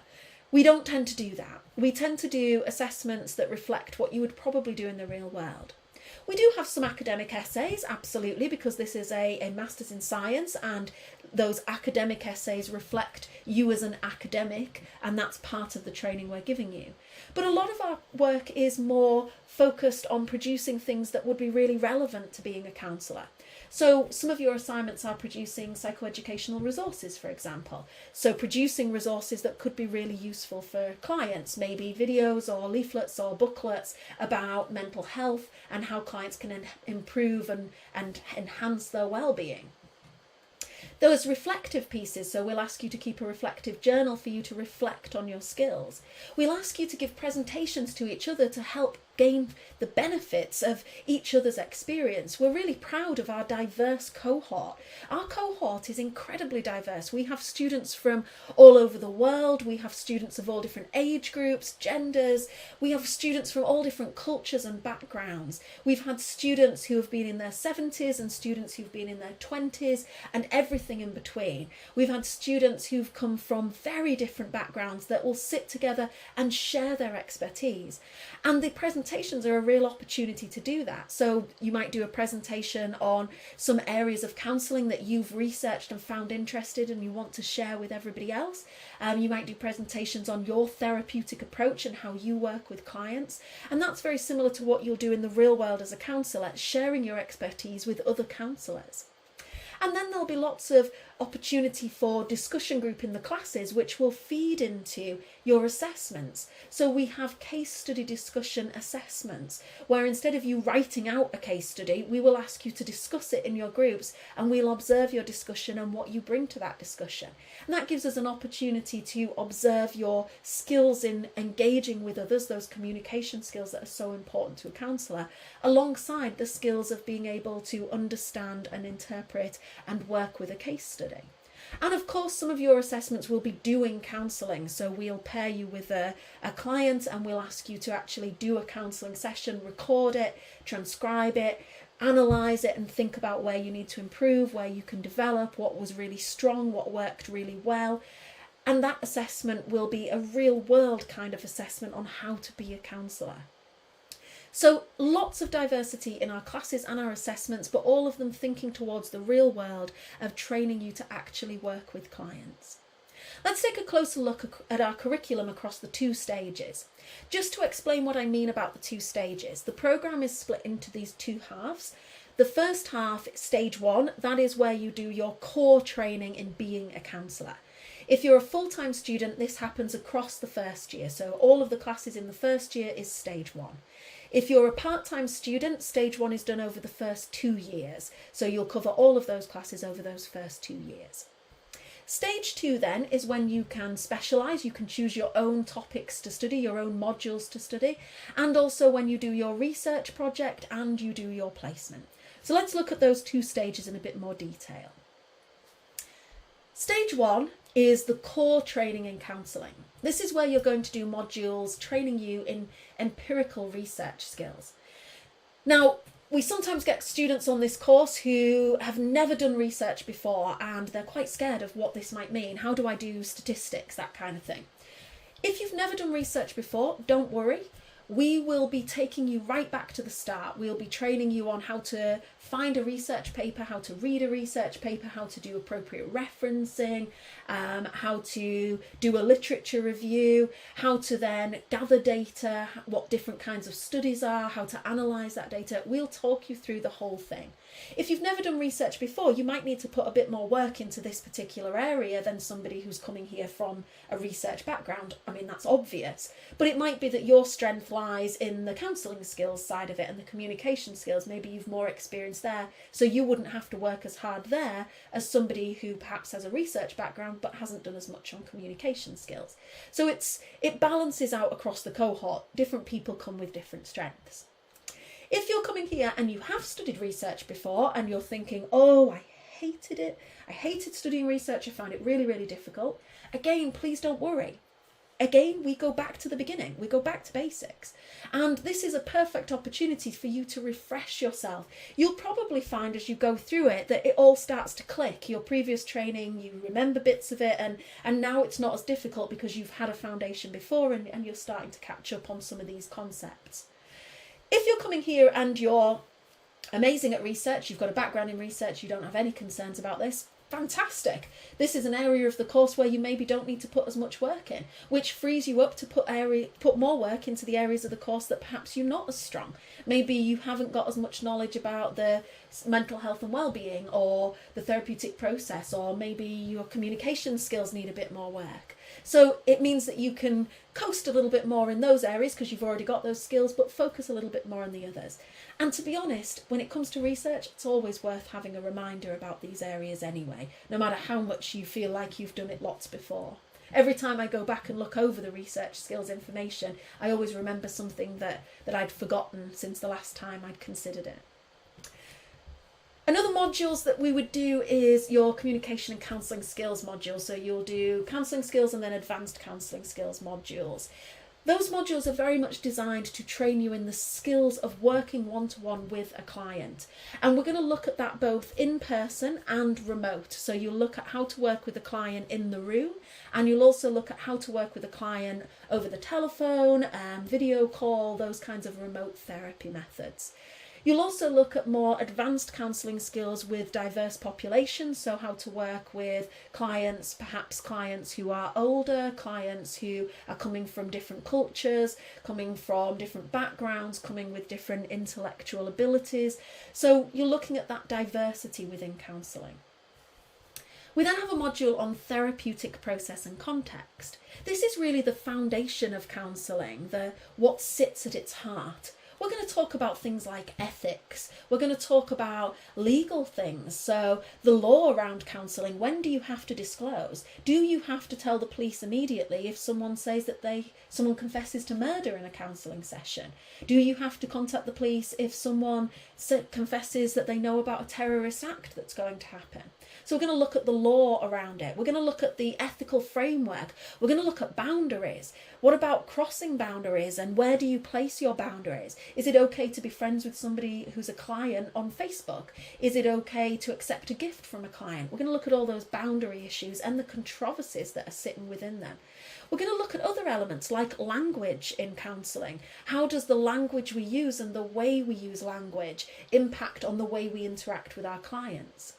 S1: We don't tend to do that. We tend to do assessments that reflect what you would probably do in the real world. We do have some academic essays, absolutely, because this is a Masters in Science, and those academic essays reflect you as an academic, and that's part of the training we're giving you. But a lot of our work is more focused on producing things that would be really relevant to being a counsellor. So some of your assignments are producing psychoeducational resources, for example. So producing resources that could be really useful for clients, maybe videos or leaflets or booklets about mental health and how clients can improve and enhance their well-being. Those reflective pieces, so we'll ask you to keep a reflective journal for you to reflect on your skills. We'll ask you to give presentations to each other to help gain the benefits of each other's experience. We're really proud of our diverse cohort. Our cohort is incredibly diverse. We have students from all over the world. We have students of all different age groups, genders. We have students from all different cultures and backgrounds. We've had students who have been in their 70s and students who've been in their 20s and everything in between. We've had students who've come from very different backgrounds that will sit together and share their expertise. And the presentations are a real opportunity to do that. So you might do a presentation on some areas of counselling that you've researched and found interested and you want to share with everybody else. You might do presentations on your therapeutic approach and how you work with clients. And that's very similar to what you'll do in the real world as a counsellor, sharing your expertise with other counsellors. And then there'll be lots of opportunity for discussion group in the classes, which will feed into your assessments. So we have case study discussion assessments, where instead of you writing out a case study, we will ask you to discuss it in your groups, and we'll observe your discussion and what you bring to that discussion. And that gives us an opportunity to observe your skills in engaging with others, those communication skills that are so important to a counsellor, alongside the skills of being able to understand and interpret and work with a case study. And of course, some of your assessments will be doing counselling. So we'll pair you with a client and we'll ask you to actually do a counselling session, record it, transcribe it, analyse it and think about where you need to improve, where you can develop, what was really strong, what worked really well. And that assessment will be a real world kind of assessment on how to be a counsellor. So lots of diversity in our classes and our assessments, but all of them thinking towards the real world of training you to actually work with clients. Let's take a closer look at our curriculum across the 2 stages. Just to explain what I mean about the 2 stages, the programme is split into these 2 halves. The first half, stage 1, that is where you do your core training in being a counsellor. If you're a full-time student, this happens across the first year. So all of the classes in the first year is stage 1. If you're a part-time student, stage 1 is done over the first 2 years. So you'll cover all of those classes over those first 2 years. Stage 2 then is when you can specialise, you can choose your own topics to study, your own modules to study, and also when you do your research project and you do your placement. So let's look at those 2 stages in a bit more detail. Stage 1 is the core training in counselling. This is where you're going to do modules training you in empirical research skills. Now, we sometimes get students on this course who have never done research before and they're quite scared of what this might mean. How do I do statistics, that kind of thing. If you've never done research before, don't worry. We will be taking you right back to the start. We'll be training you on how to find a research paper, how to read a research paper, how to do appropriate referencing, how to do a literature review, how to then gather data, what different kinds of studies are, how to analyse that data. We'll talk you through the whole thing. If you've never done research before, you might need to put a bit more work into this particular area than somebody who's coming here from a research background. I mean, that's obvious, but it might be that your strength lies in the counselling skills side of it and the communication skills. Maybe you've more experience there, so you wouldn't have to work as hard there as somebody who perhaps has a research background but hasn't done as much on communication skills. So it balances out across the cohort. Different people come with different strengths. If you're coming here and you have studied research before and you're thinking, oh, I hated it, I hated studying research, I found it really, really difficult, again, please don't worry. Again, we go back to the beginning, we go back to basics. And this is a perfect opportunity for you to refresh yourself. You'll probably find as you go through it that it all starts to click. Your previous training, you remember bits of it, and now it's not as difficult because you've had a foundation before and you're starting to catch up on some of these concepts. If you're coming here and you're amazing at research, you've got a background in research, you don't have any concerns about this, fantastic. This is an area of the course where you maybe don't need to put as much work in, which frees you up to put more work into the areas of the course that perhaps you're not as strong. Maybe you haven't got as much knowledge about the mental health and well-being or the therapeutic process, or maybe your communication skills need a bit more work. So it means that you can coast a little bit more in those areas because you've already got those skills, but focus a little bit more on the others. And to be honest, when it comes to research, it's always worth having a reminder about these areas anyway, no matter how much you feel like you've done it lots before. Every time I go back and look over the research skills information, I always remember something that I'd forgotten since the last time I'd considered it. Another modules that we would do is your communication and counselling skills module. So you'll do counselling skills and then advanced counselling skills modules. Those modules are very much designed to train you in the skills of working one-to-one with a client. And we're going to look at that both in person and remote. So you'll look at how to work with a client in the room, and you'll also look at how to work with a client over the telephone, video call, those kinds of remote therapy methods. You'll also look at more advanced counselling skills with diverse populations, so how to work with clients, perhaps clients who are older, clients who are coming from different cultures, coming from different backgrounds, coming with different intellectual abilities. So you're looking at that diversity within counselling. We then have a module on therapeutic process and context. This is really the foundation of counselling, what sits at its heart. We're going to talk about things like ethics. We're going to talk about legal things. So the law around counselling, when do you have to disclose? Do you have to tell the police immediately if someone says that someone confesses to murder in a counselling session? Do you have to contact the police if someone confesses that they know about a terrorist act that's going to happen? So we're going to look at the law around it. We're going to look at the ethical framework. We're going to look at boundaries. What about crossing boundaries, and where do you place your boundaries? Is it okay to be friends with somebody who's a client on Facebook? Is it okay to accept a gift from a client? We're going to look at all those boundary issues and the controversies that are sitting within them. We're going to look at other elements like language in counselling. How does the language we use and the way we use language impact on the way we interact with our clients?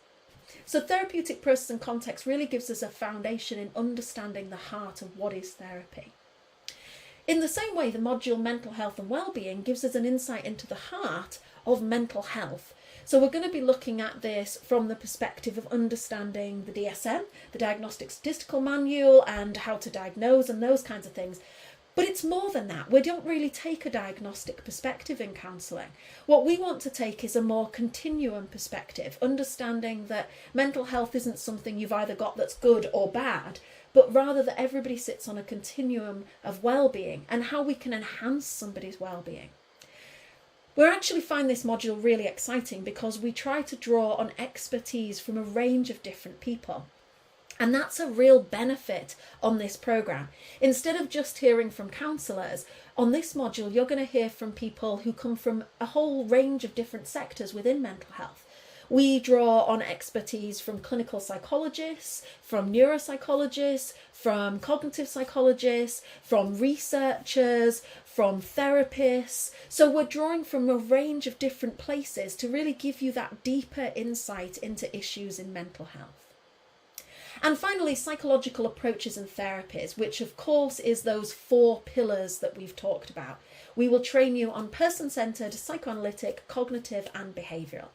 S1: So therapeutic process and context really gives us a foundation in understanding the heart of what is therapy. In the same way, the module mental health and well-being gives us an insight into the heart of mental health. So we're going to be looking at this from the perspective of understanding the DSM, the Diagnostic Statistical Manual, and how to diagnose and those kinds of things. But it's more than that. We don't really take a diagnostic perspective in counselling. What we want to take is a more continuum perspective, understanding that mental health isn't something you've either got that's good or bad, but rather that everybody sits on a continuum of well-being and how we can enhance somebody's well-being. We actually find this module really exciting because we try to draw on expertise from a range of different people. And that's a real benefit on this programme. Instead of just hearing from counsellors, on this module you're going to hear from people who come from a whole range of different sectors within mental health. We draw on expertise from clinical psychologists, from neuropsychologists, from cognitive psychologists, from researchers, from therapists. So we're drawing from a range of different places to really give you that deeper insight into issues in mental health. And finally, psychological approaches and therapies, which of course is those 4 pillars that we've talked about. We will train you on person-centred, psychoanalytic, cognitive and behavioural.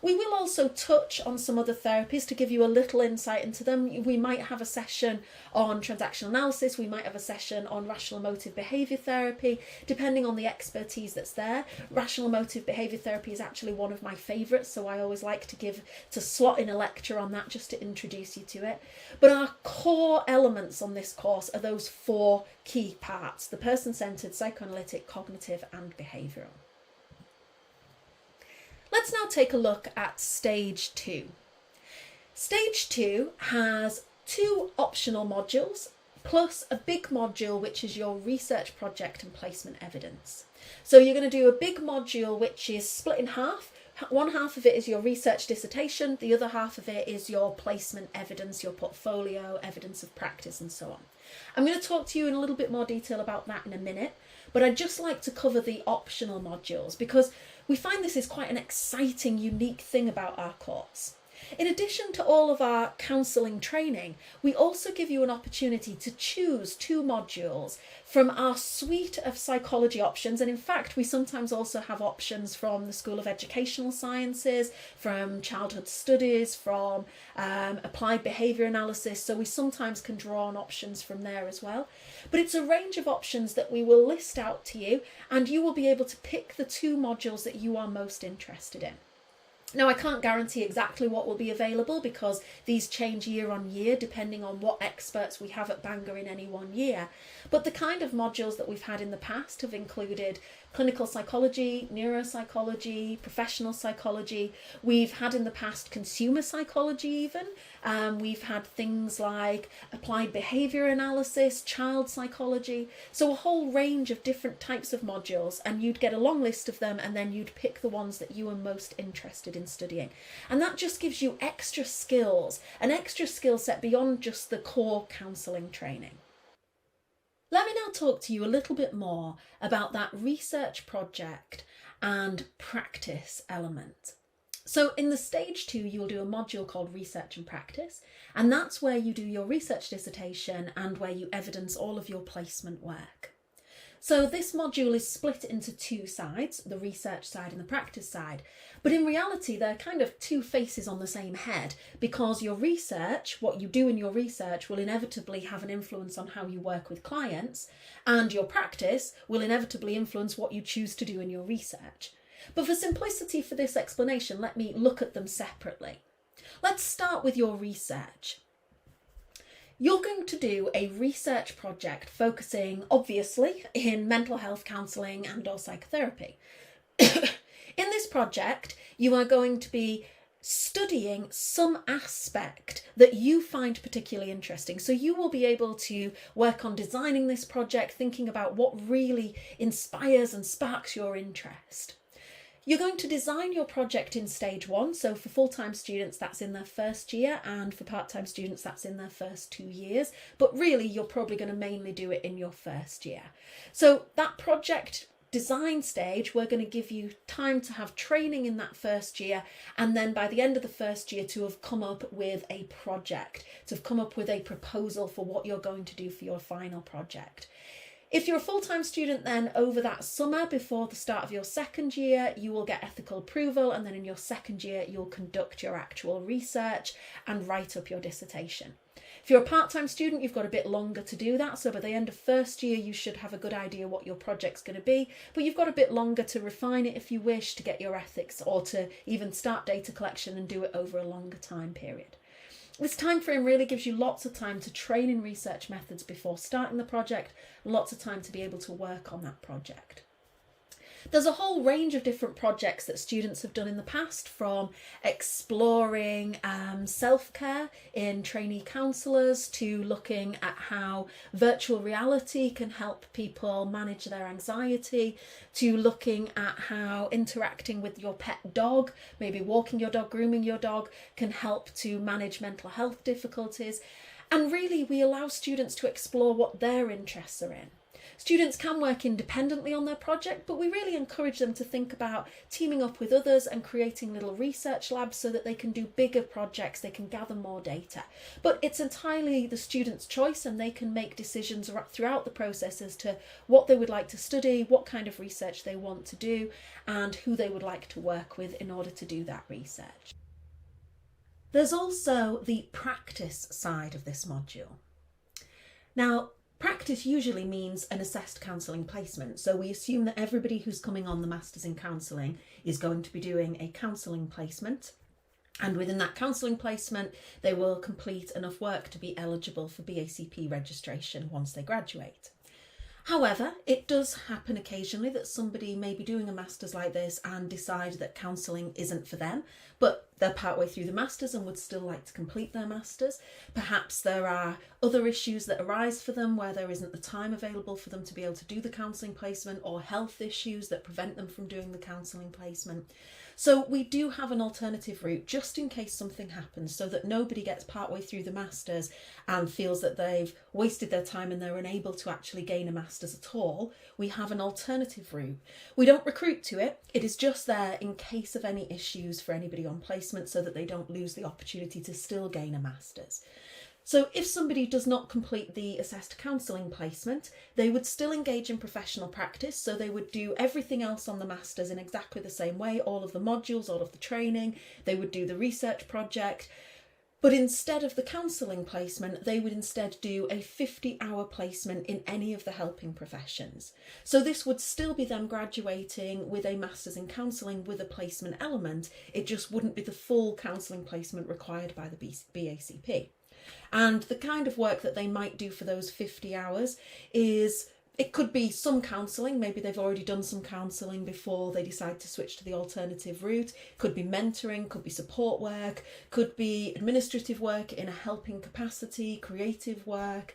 S1: We will also touch on some other therapies to give you a little insight into them. We might have a session on transactional analysis, we might have a session on rational emotive behaviour therapy, depending on the expertise that's there. Rational emotive behaviour therapy is actually one of my favourites, so I always like to slot in a lecture on that just to introduce you to it. But our core elements on this course are those 4 key parts: the person-centred, psychoanalytic, cognitive and behavioural. Let's now take a look at stage 2. Stage 2 has 2 optional modules plus a big module which is your research project and placement evidence. So you're going to do a big module which is split in half. One half of it is your research dissertation, the other half of it is your placement evidence, your portfolio, evidence of practice and so on. I'm going to talk to you in a little bit more detail about that in a minute, but I'd just like to cover the optional modules because we find this is quite an exciting, unique thing about our course. In addition to all of our counselling training, we also give you an opportunity to choose 2 modules from our suite of psychology options. And in fact, we sometimes also have options from the School of Educational Sciences, from childhood studies, from applied behaviour analysis. So we sometimes can draw on options from there as well. But it's a range of options that we will list out to you, and you will be able to pick the 2 modules that you are most interested in. Now, I can't guarantee exactly what will be available because these change year on year depending on what experts we have at Bangor in any one year, but the kind of modules that we've had in the past have included clinical psychology, neuropsychology, professional psychology. We've had in the past consumer psychology even. We've had things like applied behaviour analysis, child psychology. So a whole range of different types of modules, and you'd get a long list of them and then you'd pick the ones that you are most interested in studying. And that just gives you extra skills, an extra skill set beyond just the core counselling training. Let me now talk to you a little bit more about that research project and practice element. So in the stage 2, you'll do a module called Research and Practice, and that's where you do your research dissertation and where you evidence all of your placement work. So this module is split into 2 sides, the research side and the practice side. But in reality, they're kind of 2 faces on the same head, because your research, what you do in your research, will inevitably have an influence on how you work with clients, and your practice will inevitably influence what you choose to do in your research. But for simplicity for this explanation, let me look at them separately. Let's start with your research. You're going to do a research project focusing, obviously, in mental health counselling and or psychotherapy. In this project, you are going to be studying some aspect that you find particularly interesting. So you will be able to work on designing this project, thinking about what really inspires and sparks your interest. You're going to design your project in stage 1. So for full-time students, that's in their first year, and for part-time students, that's in their first 2 years. But really, you're probably going to mainly do it in your first year. So that project design stage, we're going to give you time to have training in that first year, and then by the end of the first year to have come up with a project, to have come up with a proposal for what you're going to do for your final project. If you're a full-time student, then over that summer before the start of your second year, you will get ethical approval, and then in your second year you'll conduct your actual research and write up your dissertation. If you're a part-time student, you've got a bit longer to do that, so by the end of first year you should have a good idea what your project's going to be, but you've got a bit longer to refine it if you wish, to get your ethics, or to even start data collection and do it over a longer time period. This time frame really gives you lots of time to train in research methods before starting the project, lots of time to be able to work on that project. There's a whole range of different projects that students have done in the past, from exploring self-care in trainee counsellors to looking at how virtual reality can help people manage their anxiety, to looking at how interacting with your pet dog, maybe walking your dog, grooming your dog, can help to manage mental health difficulties. And really, we allow students to explore what their interests are in. Students can work independently on their project, but we really encourage them to think about teaming up with others and creating little research labs so that they can do bigger projects, they can gather more data. But it's entirely the student's choice, and they can make decisions throughout the process as to what they would like to study, what kind of research they want to do, and who they would like to work with in order to do that research. There's also the practice side of this module. Now, practice usually means an assessed counselling placement. So we assume that everybody who's coming on the Masters in Counselling is going to be doing a counselling placement. And within that counselling placement, they will complete enough work to be eligible for BACP registration once they graduate. However, it does happen occasionally that somebody may be doing a Masters like this and decide that counselling isn't for them, but they're partway through the Masters and would still like to complete their Masters. Perhaps there are other issues that arise for them where there isn't the time available for them to be able to do the counselling placement, or health issues that prevent them from doing the counselling placement. So we do have an alternative route just in case something happens, so that nobody gets partway through the Masters and feels that they've wasted their time and they're unable to actually gain a Masters at all. We have an alternative route. We don't recruit to it. It is just there in case of any issues for anybody on placement, so that they don't lose the opportunity to still gain a Masters. So if somebody does not complete the assessed counselling placement, they would still engage in professional practice. So they would do everything else on the Masters in exactly the same way, all of the modules, all of the training, they would do the research project. But instead of the counselling placement, they would instead do a 50-hour placement in any of the helping professions. So this would still be them graduating with a Masters in Counselling with a placement element. It just wouldn't be the full counselling placement required by the BACP. And the kind of work that they might do for those 50 hours is, it could be some counselling. Maybe they've already done some counselling before they decide to switch to the alternative route. Could be mentoring, could be support work, could be administrative work in a helping capacity, creative work,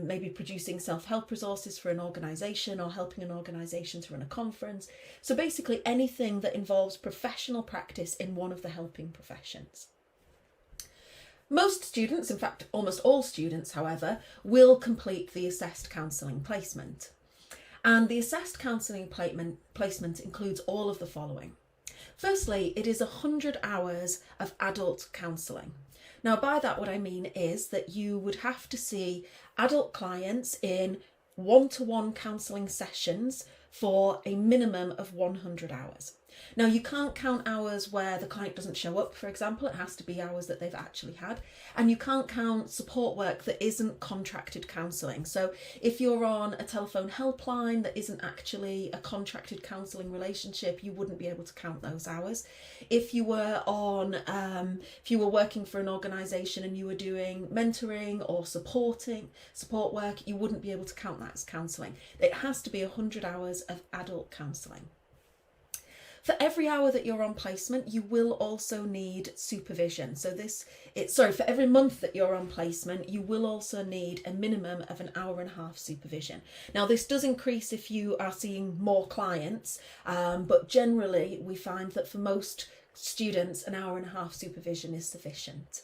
S1: maybe producing self-help resources for an organisation or helping an organisation to run a conference. So basically anything that involves professional practice in one of the helping professions. Most students, in fact almost all students, however, will complete the assessed counselling placement. And the assessed counselling placement includes all of the following. Firstly, it is 100 hours of adult counselling. Now by that what I mean is that you would have to see adult clients in one-to-one counselling sessions for a minimum of 100 hours. Now you can't count hours where the client doesn't show up, for example. It has to be hours that they've actually had. And you can't count support work that isn't contracted counselling. So if you're on a telephone helpline that isn't actually a contracted counselling relationship, you wouldn't be able to count those hours. If you were working for an organisation and you were doing mentoring or support work, you wouldn't be able to count that as counselling. It has to be 100 hours of adult counselling. For every hour that you're on placement, you will also need supervision. So for every month that you're on placement, you will also need a minimum of an hour and a half supervision. Now this does increase if you are seeing more clients, but generally we find that for most students, an hour and a half supervision is sufficient.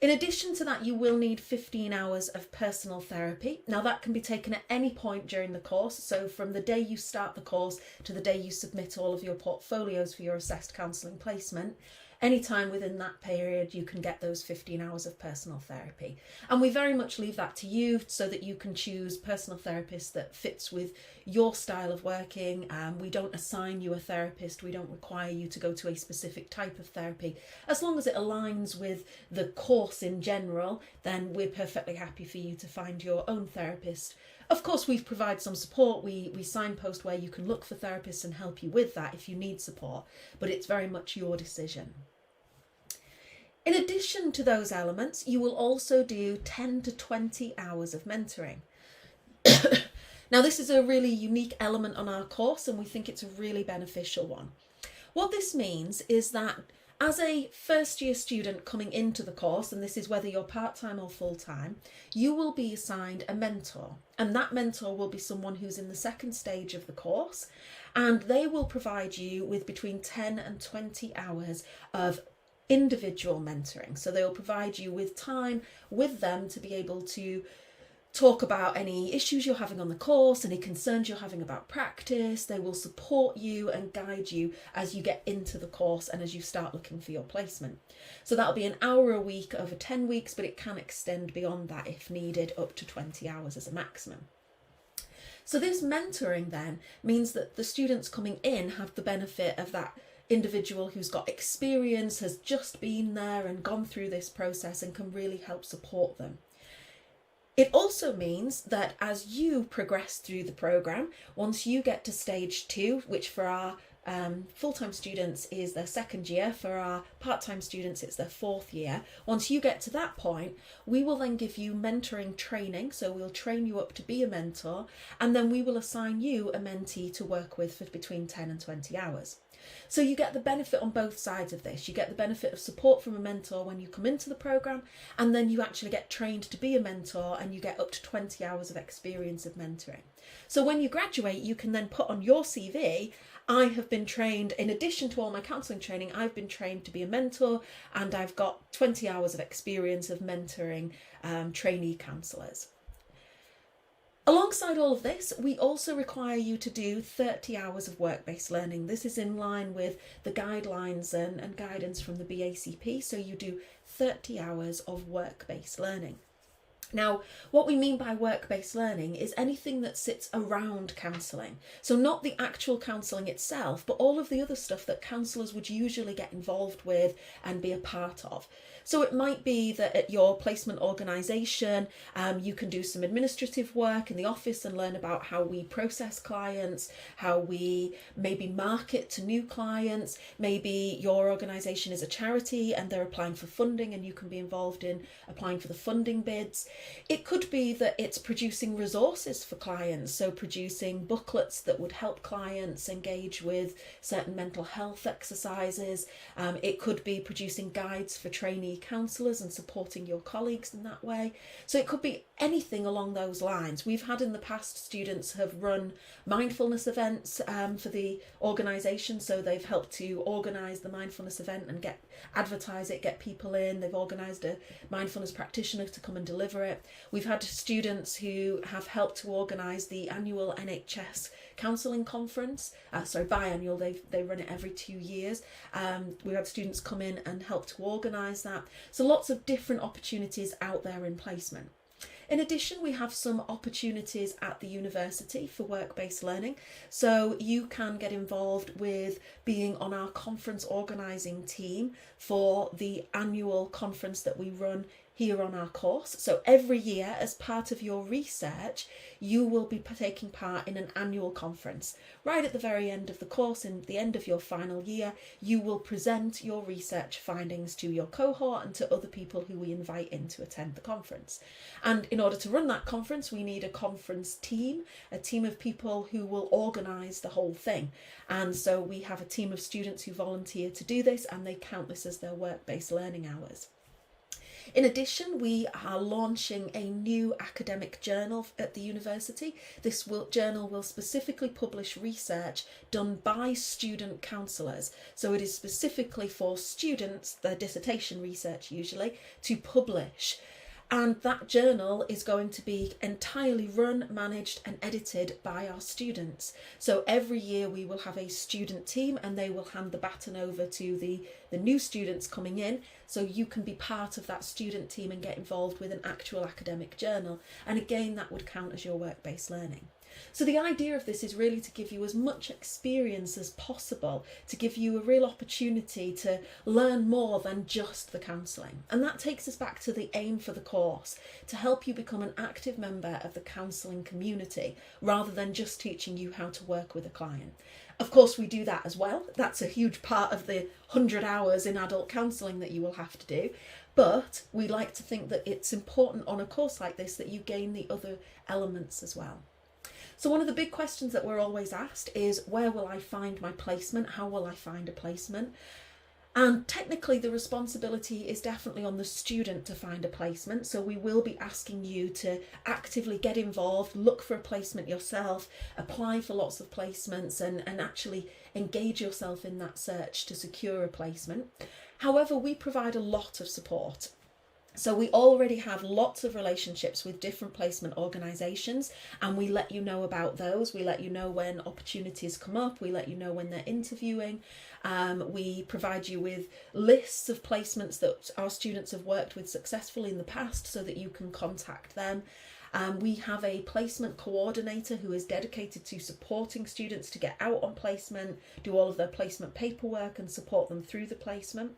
S1: In addition to that, you will need 15 hours of personal therapy. Now that can be taken at any point during the course. So from the day you start the course to the day you submit all of your portfolios for your assessed counselling placement, anytime within that period you can get those 15 hours of personal therapy. And we very much leave that to you so that you can choose personal therapist that fits with your style of working. We don't assign you a therapist, we don't require you to go to a specific type of therapy. As long as it aligns with the course in general, then we're perfectly happy for you to find your own therapist. Of course, we provide some support. We signpost where you can look for therapists and help you with that if you need support, but it's very much your decision. In addition to those elements, you will also do 10 to 20 hours of mentoring. Now, this is a really unique element on our course, and we think it's a really beneficial one. What this means is that as a first year student coming into the course, and this is whether you're part-time or full-time, you will be assigned a mentor, and that mentor will be someone who's in the second stage of the course, and they will provide you with between 10 and 20 hours of individual mentoring. So they'll provide you with time with them to be able to talk about any issues you're having on the course, any concerns you're having about practice. They will support you and guide you as you get into the course and as you start looking for your placement. So that'll be an hour a week over 10 weeks, but it can extend beyond that if needed, up to 20 hours as a maximum. So this mentoring then means that the students coming in have the benefit of that individual who's got experience, has just been there and gone through this process, and can really help support them. It also means that as you progress through the programme, once you get to stage 2, which for our full-time students is their second year, for our part-time students it's their 4th year, once you get to that point, we will then give you mentoring training. So we'll train you up to be a mentor, and then we will assign you a mentee to work with for between 10 and 20 hours. So you get the benefit on both sides of this. You get the benefit of support from a mentor when you come into the programme, and then you actually get trained to be a mentor, and you get up to 20 hours of experience of mentoring. So when you graduate, you can then put on your CV, I have been trained, in addition to all my counselling training, I've been trained to be a mentor, and I've got 20 hours of experience of mentoring trainee counsellors. Alongside all of this, we also require you to do 30 hours of work-based learning. This is in line with the guidelines and guidance from the BACP, so you do 30 hours of work-based learning. Now, what we mean by work-based learning is anything that sits around counselling. So not the actual counselling itself, but all of the other stuff that counsellors would usually get involved with and be a part of. So it might be that at your placement organisation, you can do some administrative work in the office and learn about how we process clients, how we maybe market to new clients. Maybe your organisation is a charity and they're applying for funding, and you can be involved in applying for the funding bids. It could be that it's producing resources for clients, so producing booklets that would help clients engage with certain mental health exercises. It could be producing guides for trainee counsellors and supporting your colleagues in that way. So it could be anything along those lines. We've had in the past students have run mindfulness events for the organisation, so they've helped to organise the mindfulness event and advertise it, get people in. They've organised a mindfulness practitioner to come and deliver it. We've had students who have helped to organise the annual NHS counselling conference, biannual, they run it every 2 years. We had students come in and help to organise that. So lots of different opportunities out there in placement. In addition, we have some opportunities at the university for work-based learning. So you can get involved with being on our conference organising team for the annual conference that we run here on our course. So every year, as part of your research, you will be taking part in an annual conference. Right at the very end of the course, in the end of your final year, you will present your research findings to your cohort and to other people who we invite in to attend the conference. And in order to run that conference, we need a conference team, a team of people who will organise the whole thing. And so we have a team of students who volunteer to do this, and they count this as their work-based learning hours. In addition, we are launching a new academic journal at the university. This journal will specifically publish research done by student counsellors. So it is specifically for students, their dissertation research usually, to publish. And that journal is going to be entirely run, managed and edited by our students. So every year we will have a student team and they will hand the baton over to the new students coming in. So you can be part of that student team and get involved with an actual academic journal. And again, that would count as your work-based learning. So the idea of this is really to give you as much experience as possible, to give you a real opportunity to learn more than just the counselling. And that takes us back to the aim for the course, to help you become an active member of the counselling community, rather than just teaching you how to work with a client. Of course, we do that as well. That's a huge part of the 100 hours in adult counselling that you will have to do. But we like to think that it's important on a course like this that you gain the other elements as well. So one of the big questions that we're always asked is, where will I find my placement? How will I find a placement? And technically the responsibility is definitely on the student to find a placement. So we will be asking you to actively get involved, look for a placement yourself, apply for lots of placements and actually engage yourself in that search to secure a placement. However, we provide a lot of support. So we already have lots of relationships with different placement organisations, and we let you know about those. We let you know when opportunities come up. We let you know when they're interviewing. We provide you with lists of placements that our students have worked with successfully in the past so that you can contact them. We have a placement coordinator who is dedicated to supporting students to get out on placement, do all of their placement paperwork and support them through the placement.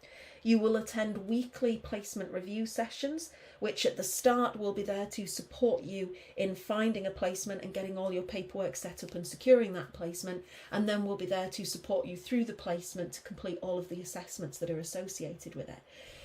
S1: You will attend weekly placement review sessions, which at the start will be there to support you in finding a placement and getting all your paperwork set up and securing that placement, and then we'll be there to support you through the placement to complete all of the assessments that are associated with it.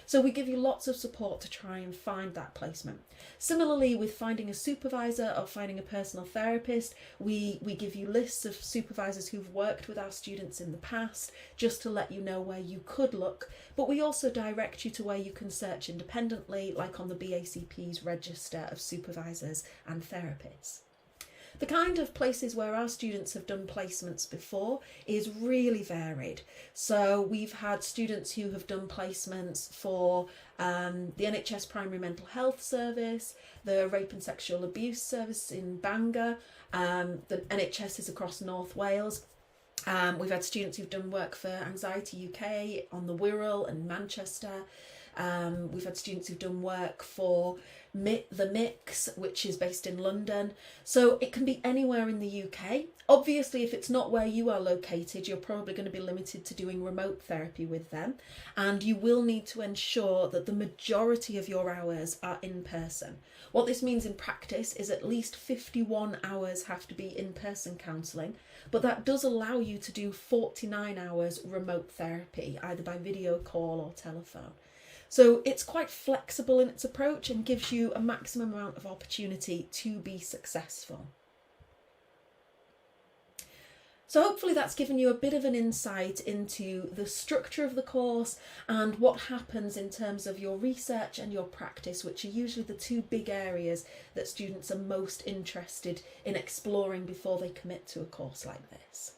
S1: So we give you lots of support to try and find that placement. Similarly, with finding a supervisor or finding a personal therapist, we give you lists of supervisors who've worked with our students in the past, just to let you know where you could look. But we also direct you to where you can search independently, like on the BACP's register of supervisors and therapists. The kind of places where our students have done placements before is really varied. So we've had students who have done placements for the NHS Primary Mental Health Service, the Rape and Sexual Abuse Service in Bangor, the NHS is across North Wales. We've had students who've done work for Anxiety UK on the Wirral and Manchester. We've had students who've done work for the Mix, which is based in London. So it can be anywhere in the UK. Obviously, if it's not where you are located, you're probably going to be limited to doing remote therapy with them. And you will need to ensure that the majority of your hours are in person. What this means in practice is at least 51 hours have to be in-person counselling, but that does allow you to do 49 hours remote therapy, either by video call or telephone. So it's quite flexible in its approach and gives you a maximum amount of opportunity to be successful. So hopefully that's given you a bit of an insight into the structure of the course and what happens in terms of your research and your practice, which are usually the two big areas that students are most interested in exploring before they commit to a course like this.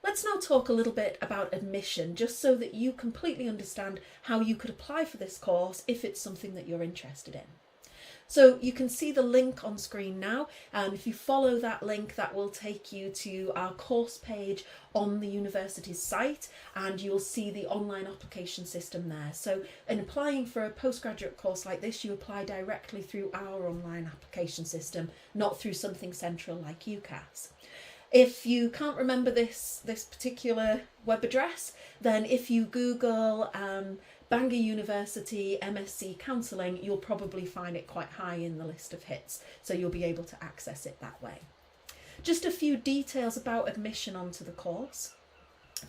S1: Let's now talk a little bit about admission, just so that you completely understand how you could apply for this course if it's something that you're interested in. So you can see the link on screen now. If you follow that link, that will take you to our course page on the university's site, and you'll see the online application system there. So in applying for a postgraduate course like this, you apply directly through our online application system, not through something central like UCAS. If you can't remember this particular web address, then if you Google Bangor University MSc Counselling, you'll probably find it quite high in the list of hits, so you'll be able to access it that way. Just a few details about admission onto the course.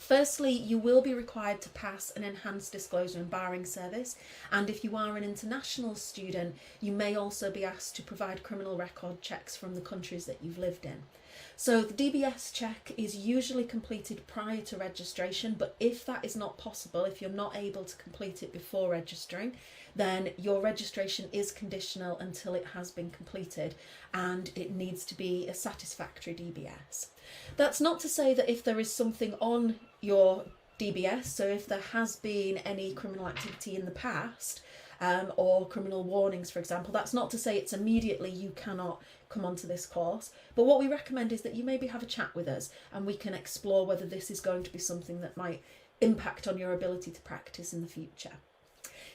S1: Firstly, you will be required to pass an enhanced disclosure and barring service, and if you are an international student, you may also be asked to provide criminal record checks from the countries that you've lived in. So the DBS check is usually completed prior to registration, but if that is not possible, if you're not able to complete it before registering, then your registration is conditional until it has been completed, and it needs to be a satisfactory DBS. That's not to say that if there is something on your DBS, so if there has been any criminal activity in the past, or criminal warnings, for example. That's not to say it's immediately you cannot come onto this course, but what we recommend is that you maybe have a chat with us and we can explore whether this is going to be something that might impact on your ability to practice in the future.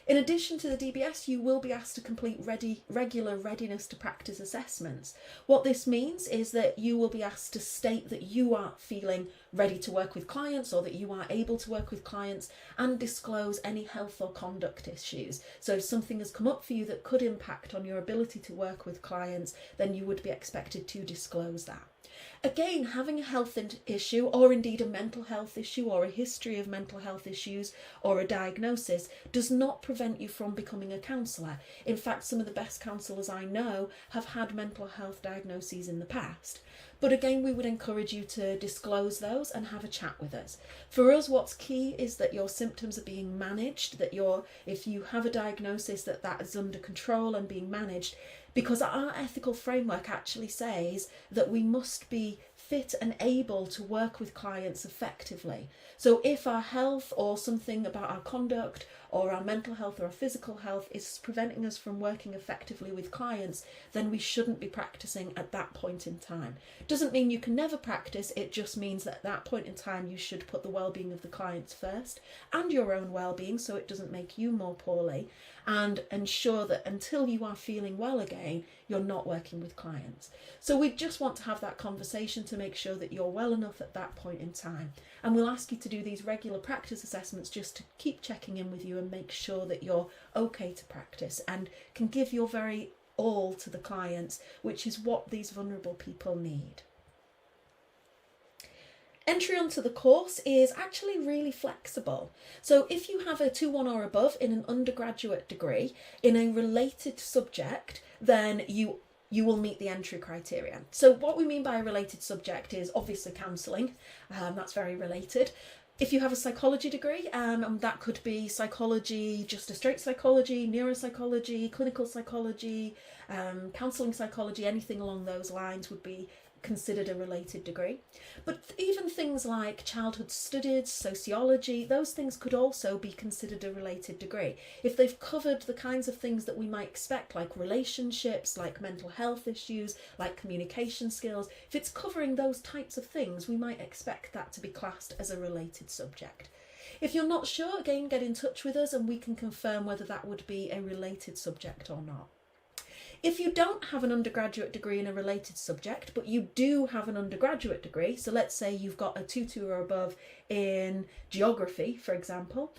S1: In addition to the DBS, you will be asked to complete regular readiness to practice assessments. What this means is that you will be asked to state that you are feeling ready to work with clients, or that you are able to work with clients, and disclose any health or conduct issues. So if something has come up for you that could impact on your ability to work with clients, then you would be expected to disclose that. Again, having a health issue, or indeed a mental health issue, or a history of mental health issues, or a diagnosis, does not prevent you from becoming a counsellor. In fact, some of the best counsellors I know have had mental health diagnoses in the past. But again, we would encourage you to disclose those and have a chat with us. For us, what's key is that your symptoms are being managed, that if you have a diagnosis, that is under control and being managed, because our ethical framework actually says that we must be fit and able to work with clients effectively. So if our health, or something about our conduct, or our mental health or our physical health is preventing us from working effectively with clients, then we shouldn't be practicing at that point in time. Doesn't mean you can never practice, it just means that at that point in time you should put the well-being of the clients first, and your own well-being, so it doesn't make you more poorly, and ensure that until you are feeling well again, you're not working with clients. So we just want to have that conversation to make sure that you're well enough at that point in time. And we'll ask you to do these regular practice assessments just to keep checking in with you and make sure that you're okay to practice and can give your very all to the clients, which is what these vulnerable people need. Entry onto the course is actually really flexible. So if you have a 2-1 or above in an undergraduate degree in a related subject, then you will meet the entry criteria. So what we mean by a related subject is obviously counselling, that's very related. If you have a psychology degree, that could be psychology, just a straight psychology, neuropsychology, clinical psychology, counselling psychology, anything along those lines would be considered a related degree. But even things like childhood studies, sociology, those things could also be considered a related degree. If they've covered the kinds of things that we might expect, like relationships, like mental health issues, like communication skills, if it's covering those types of things, we might expect that to be classed as a related subject. If you're not sure, again, get in touch with us and we can confirm whether that would be a related subject or not. If you don't have an undergraduate degree in a related subject, but you do have an undergraduate degree, so let's say you've got a 2-2 or above in geography, for example,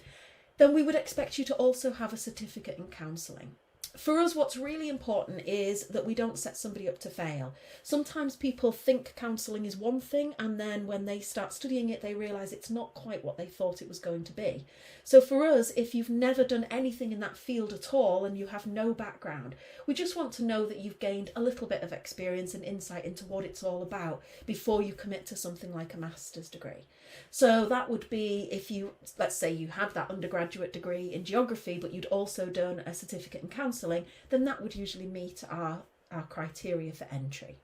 S1: then we would expect you to also have a certificate in counselling. For us, what's really important is that we don't set somebody up to fail. Sometimes people think counselling is one thing, and then when they start studying it, they realise it's not quite what they thought it was going to be. So for us, if you've never done anything in that field at all and you have no background, we just want to know that you've gained a little bit of experience and insight into what it's all about before you commit to something like a master's degree. So that would be if you, let's say you had that undergraduate degree in geography, but you'd also done a certificate in counselling, then that would usually meet our criteria for entry.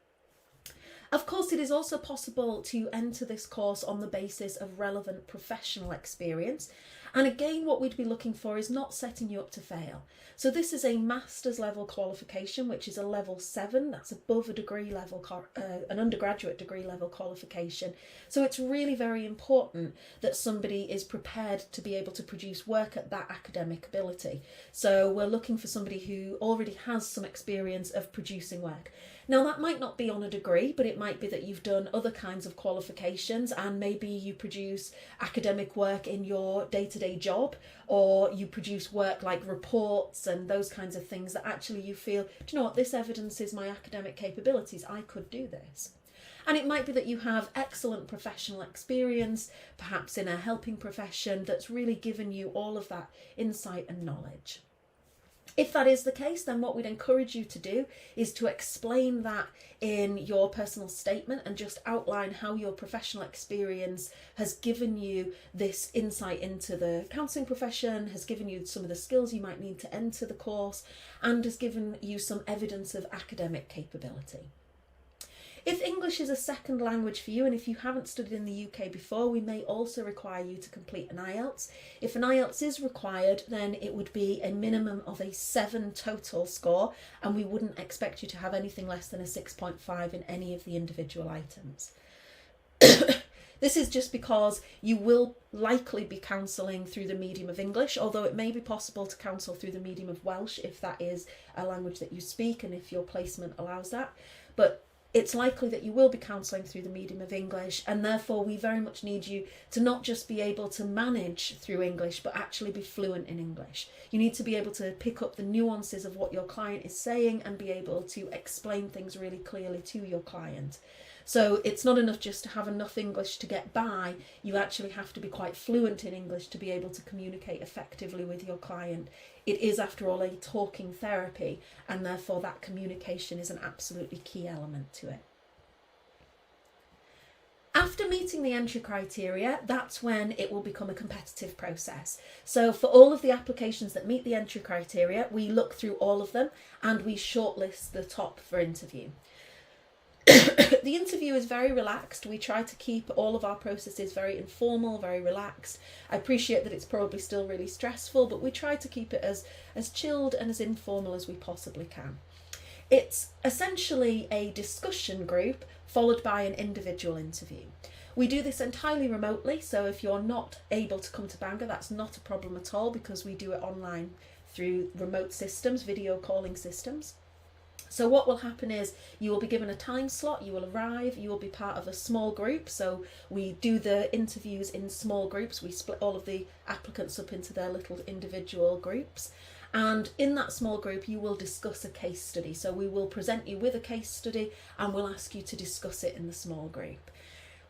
S1: Of course, it is also possible to enter this course on the basis of relevant professional experience. And again, what we'd be looking for is not setting you up to fail. So this is a master's level qualification, which is a level 7. That's above a degree level, an undergraduate degree level qualification. So it's really very important that somebody is prepared to be able to produce work at that academic ability. So we're looking for somebody who already has some experience of producing work. Now, that might not be on a degree, but it might be that you've done other kinds of qualifications and maybe you produce academic work in your day-to-day job, or you produce work like reports and those kinds of things that actually you feel, do you know what, this evidences my academic capabilities, I could do this. And it might be that you have excellent professional experience, perhaps in a helping profession, that's really given you all of that insight and knowledge. If that is the case, then what we'd encourage you to do is to explain that in your personal statement and just outline how your professional experience has given you this insight into the counselling profession, has given you some of the skills you might need to enter the course, and has given you some evidence of academic capability. If English is a second language for you, and if you haven't studied in the UK before, we may also require you to complete an IELTS. If an IELTS is required, then it would be a minimum of a 7 total score, and we wouldn't expect you to have anything less than a 6.5 in any of the individual items. This is just because you will likely be counselling through the medium of English, although it may be possible to counsel through the medium of Welsh if that is a language that you speak and if your placement allows that. But it's likely that you will be counselling through the medium of English, and therefore we very much need you to not just be able to manage through English, but actually be fluent in English. You need to be able to pick up the nuances of what your client is saying and be able to explain things really clearly to your client. So it's not enough just to have enough English to get by, you actually have to be quite fluent in English to be able to communicate effectively with your client. It is, after all, a talking therapy, and therefore that communication is an absolutely key element to it. After meeting the entry criteria, that's when it will become a competitive process. So for all of the applications that meet the entry criteria, we look through all of them and we shortlist the top for interview. The interview is very relaxed. We try to keep all of our processes very informal, very relaxed. I appreciate that it's probably still really stressful, but we try to keep it as chilled and as informal as we possibly can. It's essentially a discussion group followed by an individual interview. We do this entirely remotely, so if you're not able to come to Bangor, that's not a problem at all, because we do it online through remote systems, video calling systems. So what will happen is you will be given a time slot, you will arrive, you will be part of a small group. So we do the interviews in small groups. We split all of the applicants up into their little individual groups. And in that small group, you will discuss a case study. So we will present you with a case study and we'll ask you to discuss it in the small group.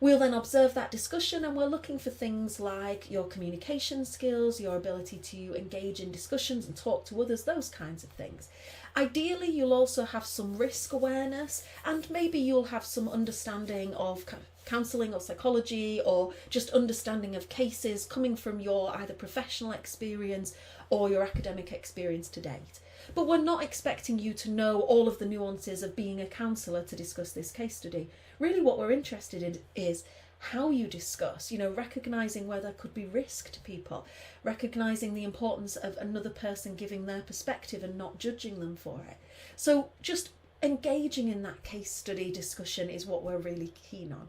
S1: We'll then observe that discussion, and we're looking for things like your communication skills, your ability to engage in discussions and talk to others, those kinds of things. Ideally, you'll also have some risk awareness, and maybe you'll have some understanding of counselling or psychology, or just understanding of cases coming from your either professional experience or your academic experience to date. But we're not expecting you to know all of the nuances of being a counsellor to discuss this case study. Really what we're interested in is how you discuss, recognising where there could be risk to people, recognising the importance of another person giving their perspective and not judging them for it. So just engaging in that case study discussion is what we're really keen on.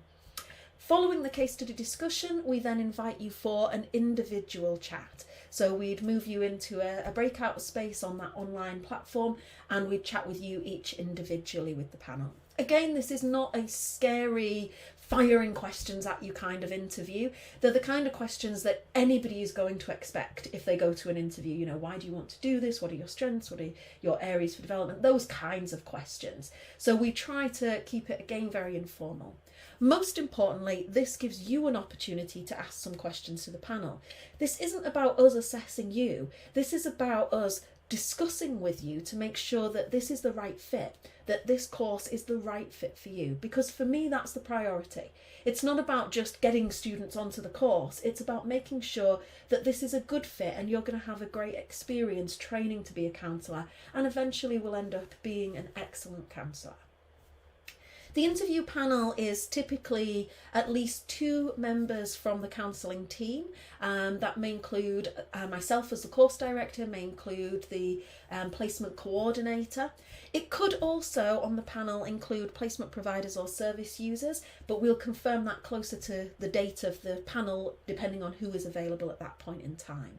S1: Following the case study discussion, we then invite you for an individual chat. So we'd move you into a breakout space on that online platform, and we'd chat with you each individually with the panel. Again, this is not a scary, firing questions at you kind of interview. They're the kind of questions that anybody is going to expect if they go to an interview. Why do you want to do this? What are your strengths? What are your areas for development? Those kinds of questions. So we try to keep it, again, very informal. Most importantly, this gives you an opportunity to ask some questions to the panel. This isn't about us assessing you. This is about us discussing with you to make sure that this is the right fit, that this course is the right fit for you. Because for me, that's the priority. It's not about just getting students onto the course. It's about making sure that this is a good fit and you're going to have a great experience training to be a counsellor, and eventually will end up being an excellent counsellor. The interview panel is typically at least 2 members from the counselling team. That may include myself as the course director, may include the placement coordinator. It could also on the panel include placement providers or service users, but we'll confirm that closer to the date of the panel depending on who is available at that point in time.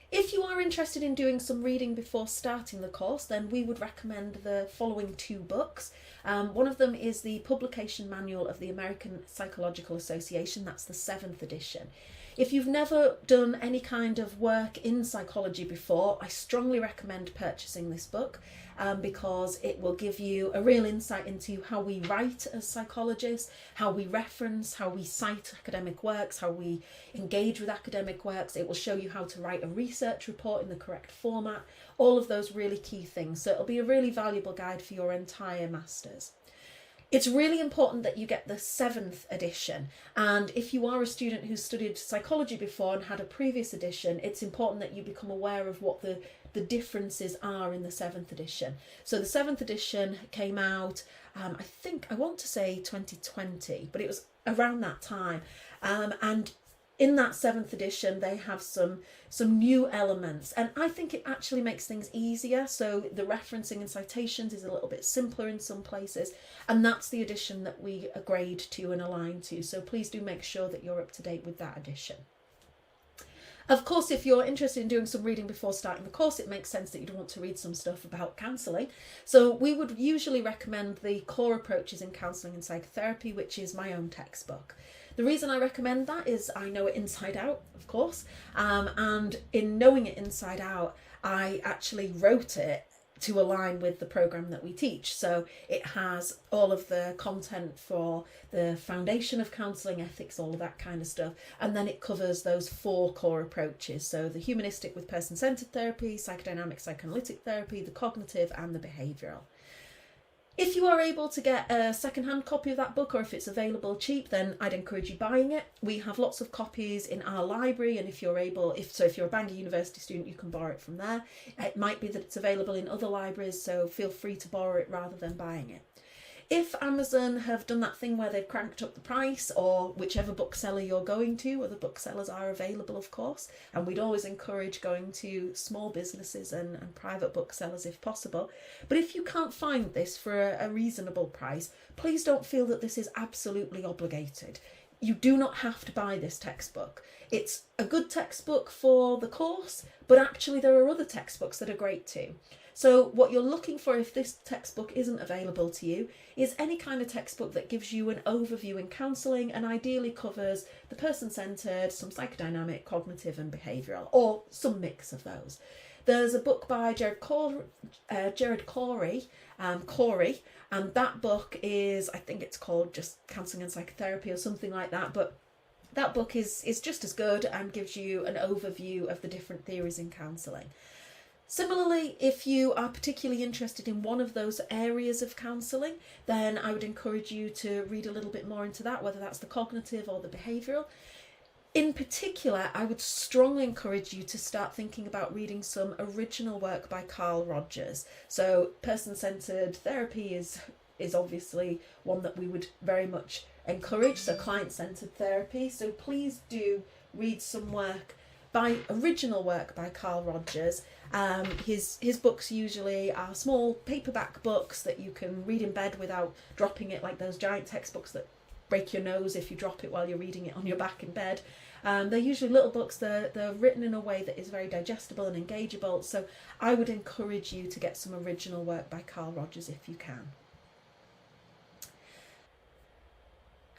S1: If you are interested in doing some reading before starting the course, then we would recommend the following 2 books. One of them is the Publication Manual of the American Psychological Association, that's the 7th edition. If you've never done any kind of work in psychology before, I strongly recommend purchasing this book because it will give you a real insight into how we write as psychologists, how we reference, how we cite academic works, how we engage with academic works. It will show you how to write a research report in the correct format, all of those really key things. So it'll be a really valuable guide for your entire masters. It's really important that you get the 7th edition, and if you are a student who studied psychology before and had a previous edition, it's important that you become aware of what the differences are in the 7th edition. So the 7th edition came out, I want to say 2020, but it was around that time, and in that 7th edition they have some new elements, and I think it actually makes things easier. So the referencing and citations is a little bit simpler in some places, and that's the edition that we grade to and align to, so please do make sure that you're up to date with that edition. Of course, if you're interested in doing some reading before starting the course, it makes sense that you'd want to read some stuff about counselling. So we would usually recommend the Core Approaches in Counselling and Psychotherapy, which is my own textbook. The reason I recommend that is I know it inside out, of course, and in knowing it inside out, I actually wrote it to align with the programme that we teach. So it has all of the content for the foundation of counselling, ethics, all of that kind of stuff, and then it covers those 4 core approaches. So the Humanistic with person-centred therapy, Psychodynamic, Psychoanalytic therapy, the cognitive, and the Behavioural. If you are able to get a second-hand copy of that book, or if it's available cheap, then I'd encourage you buying it. We have lots of copies in our library, and if you're a Bangor University student, you can borrow it from there. It might be that it's available in other libraries, so feel free to borrow it rather than buying it. If Amazon have done that thing where they've cranked up the price, or whichever bookseller you're going to, other booksellers are available, of course, and we'd always encourage going to small businesses and private booksellers if possible. But if you can't find this for a reasonable price, please don't feel that this is absolutely obligated. You do not have to buy this textbook. It's a good textbook for the course, but actually there are other textbooks that are great too. So what you're looking for, if this textbook isn't available to you, is any kind of textbook that gives you an overview in counselling and ideally covers the person-centred, some psychodynamic, cognitive and behavioural, or some mix of those. There's a book by Jared Corey, and that book is, I think it's called just Counselling and Psychotherapy or something like that, but that book is just as good and gives you an overview of the different theories in counselling. Similarly, if you are particularly interested in one of those areas of counselling, then I would encourage you to read a little bit more into that, whether that's the cognitive or the behavioural. In particular, I would strongly encourage you to start thinking about reading some original work by Carl Rogers. So person-centred therapy is obviously one that we would very much encourage, so client-centred therapy. So please do read some original work by Carl Rogers. His books usually are small paperback books that you can read in bed without dropping it, like those giant textbooks that break your nose if you drop it while you're reading it on your back in bed. They're usually little books. They're written in a way that is very digestible and engageable, so I would encourage you to get some original work by Carl Rogers if you can.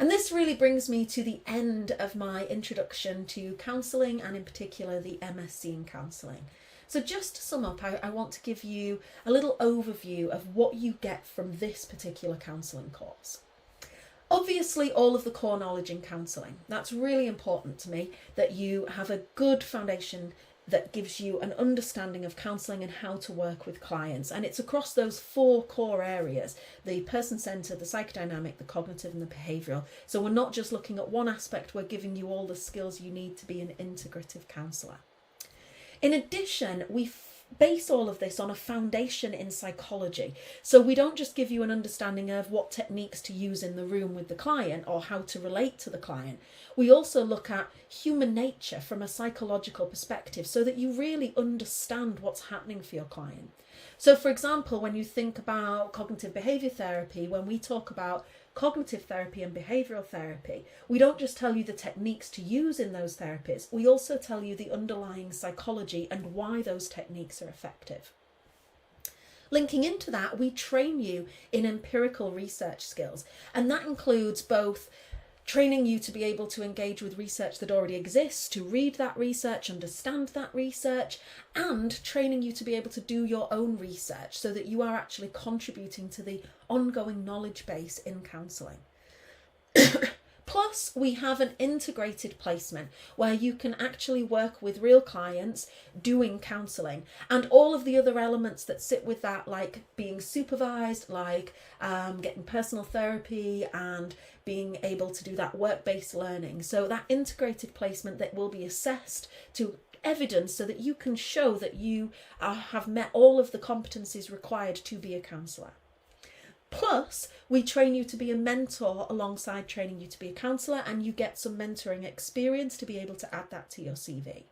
S1: And this really brings me to the end of my introduction to counselling, and in particular the MSc in counselling. So just to sum up, I want to give you a little overview of what you get from this particular counselling course. Obviously, all of the core knowledge in counselling. That's really important to me, that you have a good foundation that gives you an understanding of counselling and how to work with clients. And it's across those 4 core areas, the person-centred, the psychodynamic, the cognitive and the behavioural. So we're not just looking at one aspect, we're giving you all the skills you need to be an integrative counsellor. In addition, we base all of this on a foundation in psychology. So we don't just give you an understanding of what techniques to use in the room with the client or how to relate to the client. We also look at human nature from a psychological perspective so that you really understand what's happening for your client. So for example, when you think about cognitive behaviour therapy, when we talk about cognitive therapy and behavioural therapy, we don't just tell you the techniques to use in those therapies, we also tell you the underlying psychology and why those techniques are effective. Linking into that, we train you in empirical research skills, and that includes both training you to be able to engage with research that already exists, to read that research, understand that research, and training you to be able to do your own research so that you are actually contributing to the ongoing knowledge base in counselling. Plus, we have an integrated placement where you can actually work with real clients doing counselling, and all of the other elements that sit with that, like being supervised, like getting personal therapy and being able to do that work-based learning. So that integrated placement that will be assessed to evidence so that you can show that you have met all of the competencies required to be a counsellor. Plus, we train you to be a mentor alongside training you to be a counsellor, and you get some mentoring experience to be able to add that to your CV.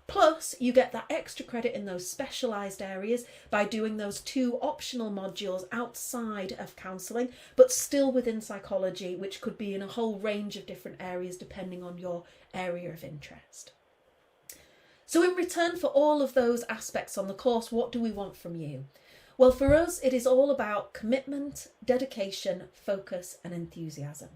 S1: Plus, you get that extra credit in those specialised areas by doing those 2 optional modules outside of counselling, but still within psychology, which could be in a whole range of different areas depending on your area of interest. So in return for all of those aspects on the course, what do we want from you? Well, for us, it is all about commitment, dedication, focus, and enthusiasm.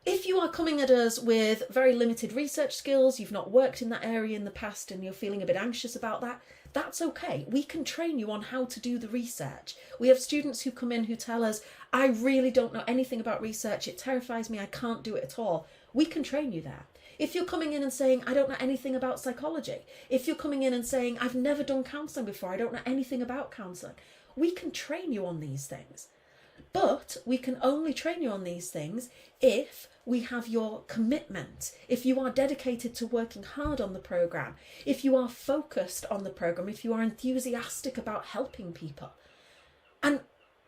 S1: If you are coming at us with very limited research skills, you've not worked in that area in the past and you're feeling a bit anxious about that, that's okay. We can train you on how to do the research. We have students who come in who tell us, I really don't know anything about research, it terrifies me, I can't do it at all. We can train you there. If you're coming in and saying, I don't know anything about psychology, if you're coming in and saying, I've never done counselling before, I don't know anything about counselling, we can train you on these things. But we can only train you on these things if we have your commitment, if you are dedicated to working hard on the programme, if you are focused on the programme, if you are enthusiastic about helping people. And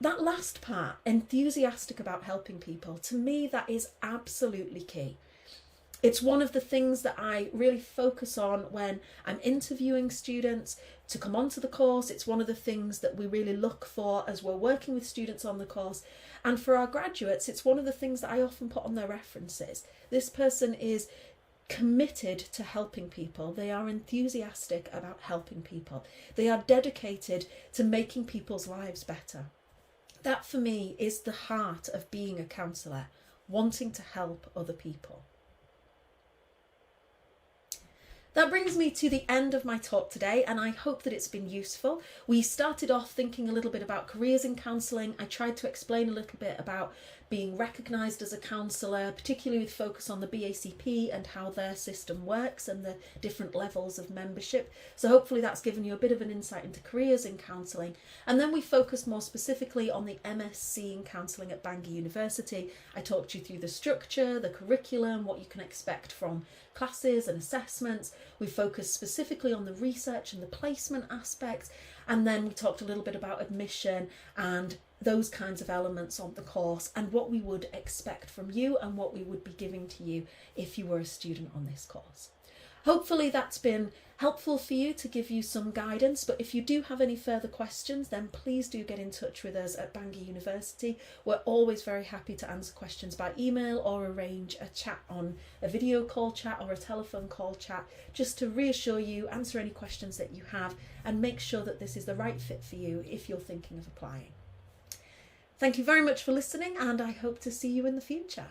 S1: that last part, enthusiastic about helping people, to me that is absolutely key. It's one of the things that I really focus on when I'm interviewing students to come onto the course. It's one of the things that we really look for as we're working with students on the course. And for our graduates, it's one of the things that I often put on their references. This person is committed to helping people. They are enthusiastic about helping people. They are dedicated to making people's lives better. That for me is the heart of being a counsellor, wanting to help other people. That brings me to the end of my talk today, and I hope that it's been useful. We started off thinking a little bit about careers in counselling. I tried to explain a little bit about being recognised as a counsellor, particularly with focus on the BACP and how their system works and the different levels of membership. So hopefully that's given you a bit of an insight into careers in counselling. And then we focused more specifically on the MSc in counselling at Bangor University. I talked you through the structure, the curriculum, what you can expect from classes and assessments. We focused specifically on the research and the placement aspects, and then we talked a little bit about admission and those kinds of elements on the course and what we would expect from you and what we would be giving to you if you were a student on this course. Hopefully that's been helpful for you to give you some guidance, but if you do have any further questions, then please do get in touch with us at Bangor University. We're always very happy to answer questions by email or arrange a chat on a video call chat or a telephone call chat, just to reassure you, answer any questions that you have, and make sure that this is the right fit for you if you're thinking of applying. Thank you very much for listening, and I hope to see you in the future.